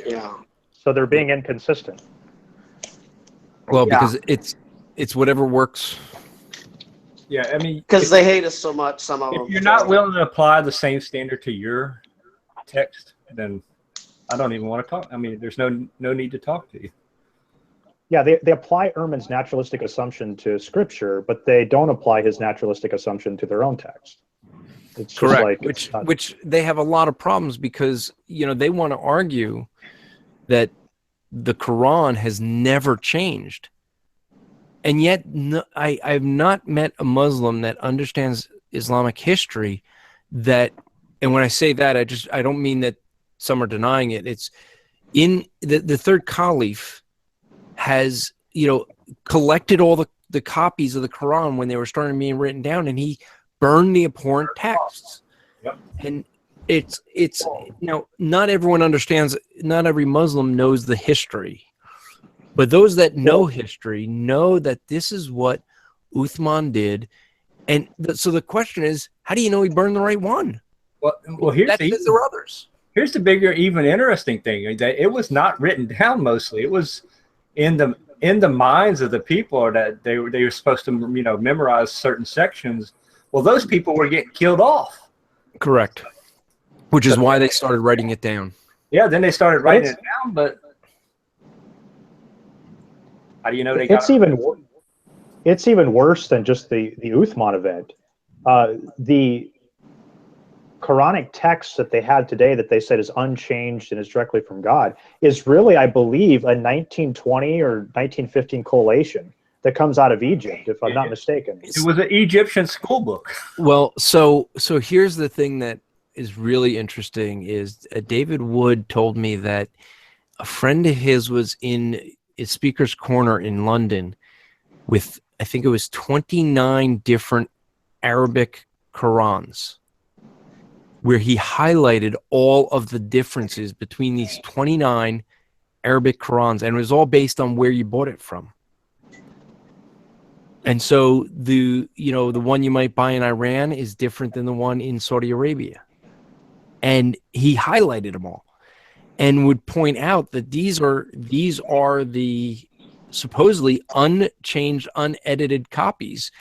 S3: Yeah.
S2: So they're being inconsistent.
S5: Well, because it's whatever works.
S7: Yeah, I mean,
S3: because they hate us so much. Some of them.
S7: If you're not willing to apply the same standard to your text, then I don't even want to talk. I mean, there's no need to talk to you.
S2: Yeah, they apply Ehrman's naturalistic assumption to Scripture, but they don't apply his naturalistic assumption to their own text. It's
S5: correct,
S2: just like,
S5: which they have a lot of problems because, you know, they want to argue that the Quran has never changed, and yet I've not met a Muslim that understands Islamic history that. And when I say that, I don't mean that some are denying it. It's in the third caliph has, you know, collected all the copies of the Quran when they were starting being written down, and he burned the abhorrent texts.
S7: Yep.
S5: And it's you know, not everyone understands. Not every Muslim knows the history, but those that know history know that this is what Uthman did. And so the question is, how do you know he burned the right one?
S7: Well, here's
S5: there were others.
S7: Here's the bigger, even interesting thing: that it was not written down mostly. It was in the minds of the people that they were supposed to, you know, memorize certain sections. Well, those people were getting killed off.
S5: Correct. Which is why they started writing it down.
S7: Yeah, then they started writing it down, but how do you know they got
S2: it's even worse than just the Uthman event. The Quranic text that they had today that they said is unchanged and is directly from God is really, I believe, a 1920 or 1915 collation that comes out of Egypt, if I'm not mistaken.
S7: It was an Egyptian school book.
S5: Well, so here's the thing that is really interesting is David Wood told me that a friend of his was in a speaker's corner in London with, I think it was 29 different Arabic Qurans, where he highlighted all of the differences between these 29 Arabic Qurans, and it was all based on where you bought it from. And so the one you might buy in Iran is different than the one in Saudi Arabia. And he highlighted them all and would point out that these are the supposedly unchanged, unedited copies.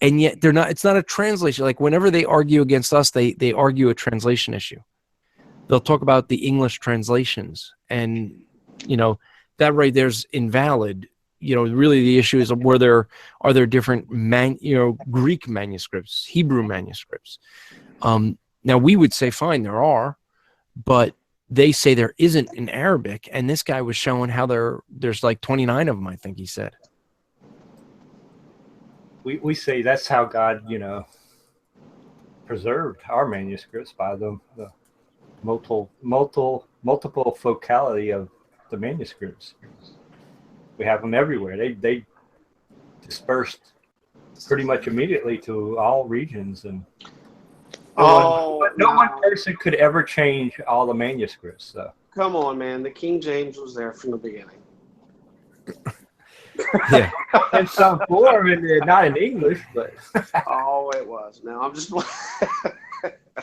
S5: And yet they're not. It's not a translation. Like whenever they argue against us, they argue a translation issue. They'll talk about the English translations, and you know that right there's invalid. You know, really the issue is are there different Greek manuscripts, Hebrew manuscripts. Now we would say fine, there are, but they say there isn't in Arabic. And this guy was showing how there's like 29 of them. I think he said.
S7: We say that's how God, preserved our manuscripts by the multiple focality of the manuscripts. We have them everywhere. They dispersed pretty much immediately to all regions, and no one person could ever change all the manuscripts. So.
S3: Come on, man. The King James was there from the beginning.
S7: Yeah, in some form, and not in English, but.
S3: Oh, it was. No, I'm just.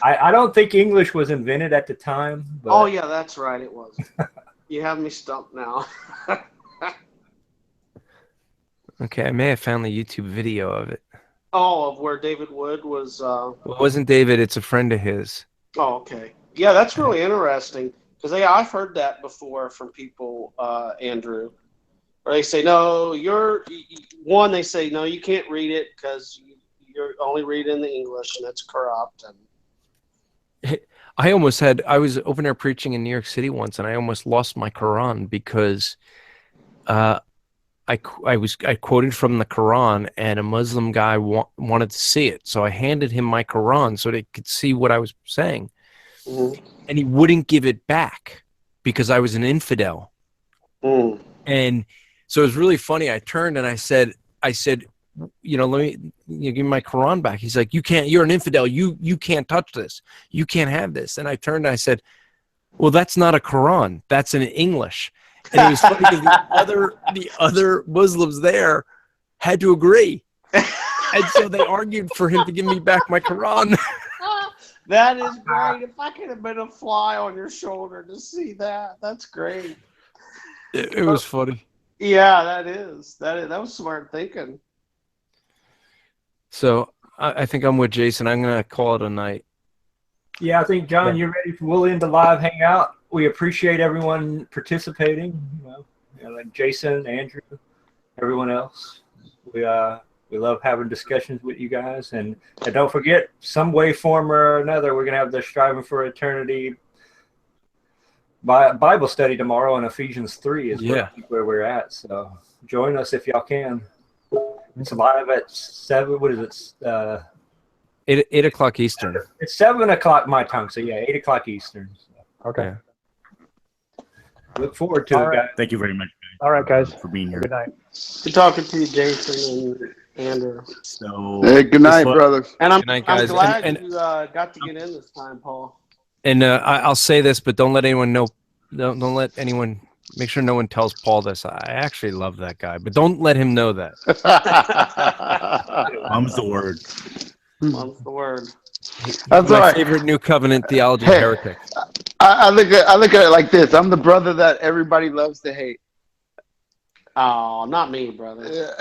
S7: I don't think English was invented at the time. But...
S3: Oh yeah, that's right. It was. You have me stumped now.
S5: Okay, I may have found the YouTube video of it.
S3: Oh, of where David Wood was.
S5: Well, it wasn't David. It's a friend of his.
S3: Oh, okay. Yeah, that's really interesting because I've heard that before from people, Andrew, where they say, no, they say, no, you can't read it because you're only reading the English and it's corrupt. And
S5: I was over there preaching in New York City once, and I almost lost my Quran because I quoted from the Quran, and a Muslim guy wanted to see it. So I handed him my Quran so they could see what I was saying.
S3: Mm-hmm.
S5: And he wouldn't give it back because I was an infidel.
S3: Mm.
S5: And so it was really funny. I turned and I said, let me give me my Quran back. He's like, you're an infidel. You can't touch this. You can't have this. And I turned and I said, well, that's not a Quran. That's in English. And it was funny because the other Muslims there had to agree. And so they argued for him to give me back my Quran.
S3: That is great. If I could have been a fly on your shoulder to see that, that's great.
S5: It was funny.
S3: Yeah, that is. That was smart thinking.
S5: So I think I'm with Jason. I'm going to call it a night.
S7: Yeah, I think, John, you're ready. We'll end the live hangout. We appreciate everyone participating. Like Jason, Andrew, everyone else. We love having discussions with you guys. And don't forget, some way, form, or another, we're going to have the Striving for Eternity Bible study tomorrow on Ephesians 3 is where we're at. So join us if y'all can. It's live at 7. What is it?
S5: 8 o'clock Eastern.
S7: It's 7 o'clock my time. So, 8 o'clock Eastern. So.
S2: Okay.
S5: Yeah.
S7: Look forward to it, guys.
S1: Thank you very much, guys.
S2: All right, guys.
S1: For being here.
S2: Good night.
S3: Good talking to you, Jason and Andrew.
S1: So,
S8: hey, good night, brothers.
S3: And I'm
S5: night, guys.
S3: glad
S5: And
S3: you got to get in this time, Paul.
S5: And I'll say this, but don't let anyone know. Don't let anyone. Make sure no one tells Paul this. I actually love that guy, but don't let him know that.
S1: Mum's the word.
S3: Mum's the word.
S8: That's
S5: my
S8: right.
S5: favorite New Covenant theology heretic.
S8: I look at it like this. I'm the brother that everybody loves to hate.
S3: Oh, not me, brother.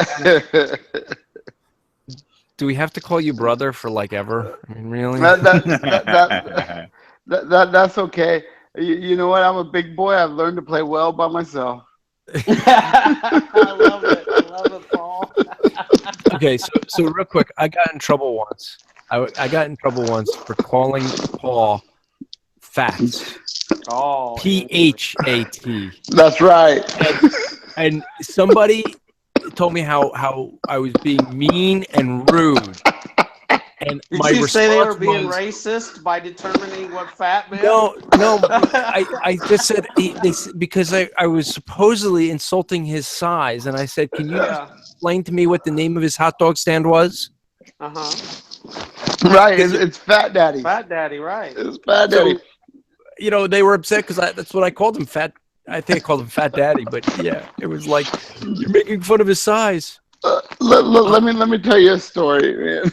S5: Do we have to call you brother for like ever? I mean, really?
S8: That's okay. You know what? I'm a big boy. I've learned to play well by myself.
S3: I love it, Paul.
S5: Okay, so real quick, I got in trouble once. I got in trouble once for calling Paul fat.
S3: Oh,
S5: P-H-A-T.
S8: That's right.
S5: And somebody told me how I was being mean and rude. And
S3: did
S5: my
S3: you say they were
S5: response
S3: being
S5: was,
S3: racist by determining what fat meant?
S5: No. I just said because I was supposedly insulting his size, and I said, "Can you explain to me what the name of his hot dog stand was?"
S8: Right, it's Fat Daddy.
S3: Fat Daddy, right?
S8: It's Fat Daddy.
S5: So, they were upset because that's what I called him, fat. I think I called him Fat Daddy, but yeah, it was like you're making fun of his size.
S8: Let me tell you a story, man.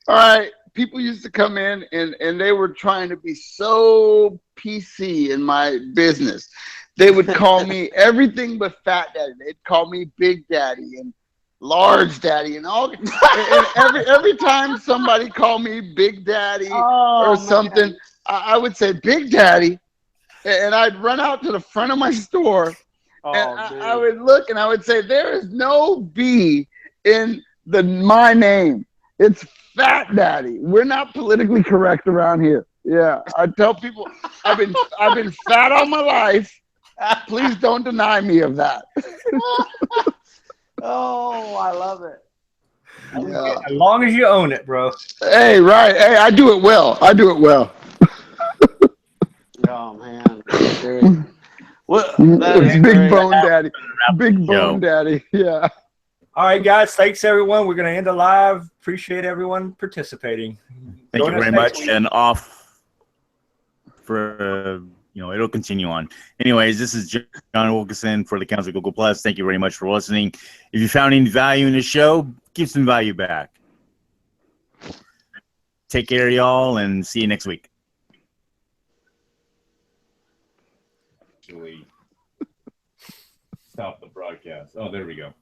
S8: All right, people used to come in and they were trying to be so PC in my business. They would call me everything but Fat Daddy. They'd call me Big Daddy and Large Daddy and all. And every time somebody called me Big Daddy or something, I would say Big Daddy, and I'd run out to the front of my store and I would look and I would say, there is no B in my name. It's Fat Daddy. We're not politically correct around here. Yeah, I tell people I've been fat all my life. Please don't deny me of that.
S3: Oh, I love it.
S7: Yeah. As long as you own it, bro.
S8: Hey, right. Hey, I do it well.
S3: Oh man, what? That is
S8: It's Big
S3: great.
S8: Bone Daddy. Big Bone Daddy. Yeah.
S7: All right, guys. Thanks, everyone. We're going to end the live. Appreciate everyone participating.
S1: Thank you
S7: Join us
S1: very
S7: next
S1: much.
S7: week.
S1: And off for, it'll continue on. Anyways, this is John Wilkinson for the Council Google Plus. Thank you very much for listening. If you found any value in the show, give some value back. Take care, y'all, and see you next week. Stop the broadcast. Oh, there we go.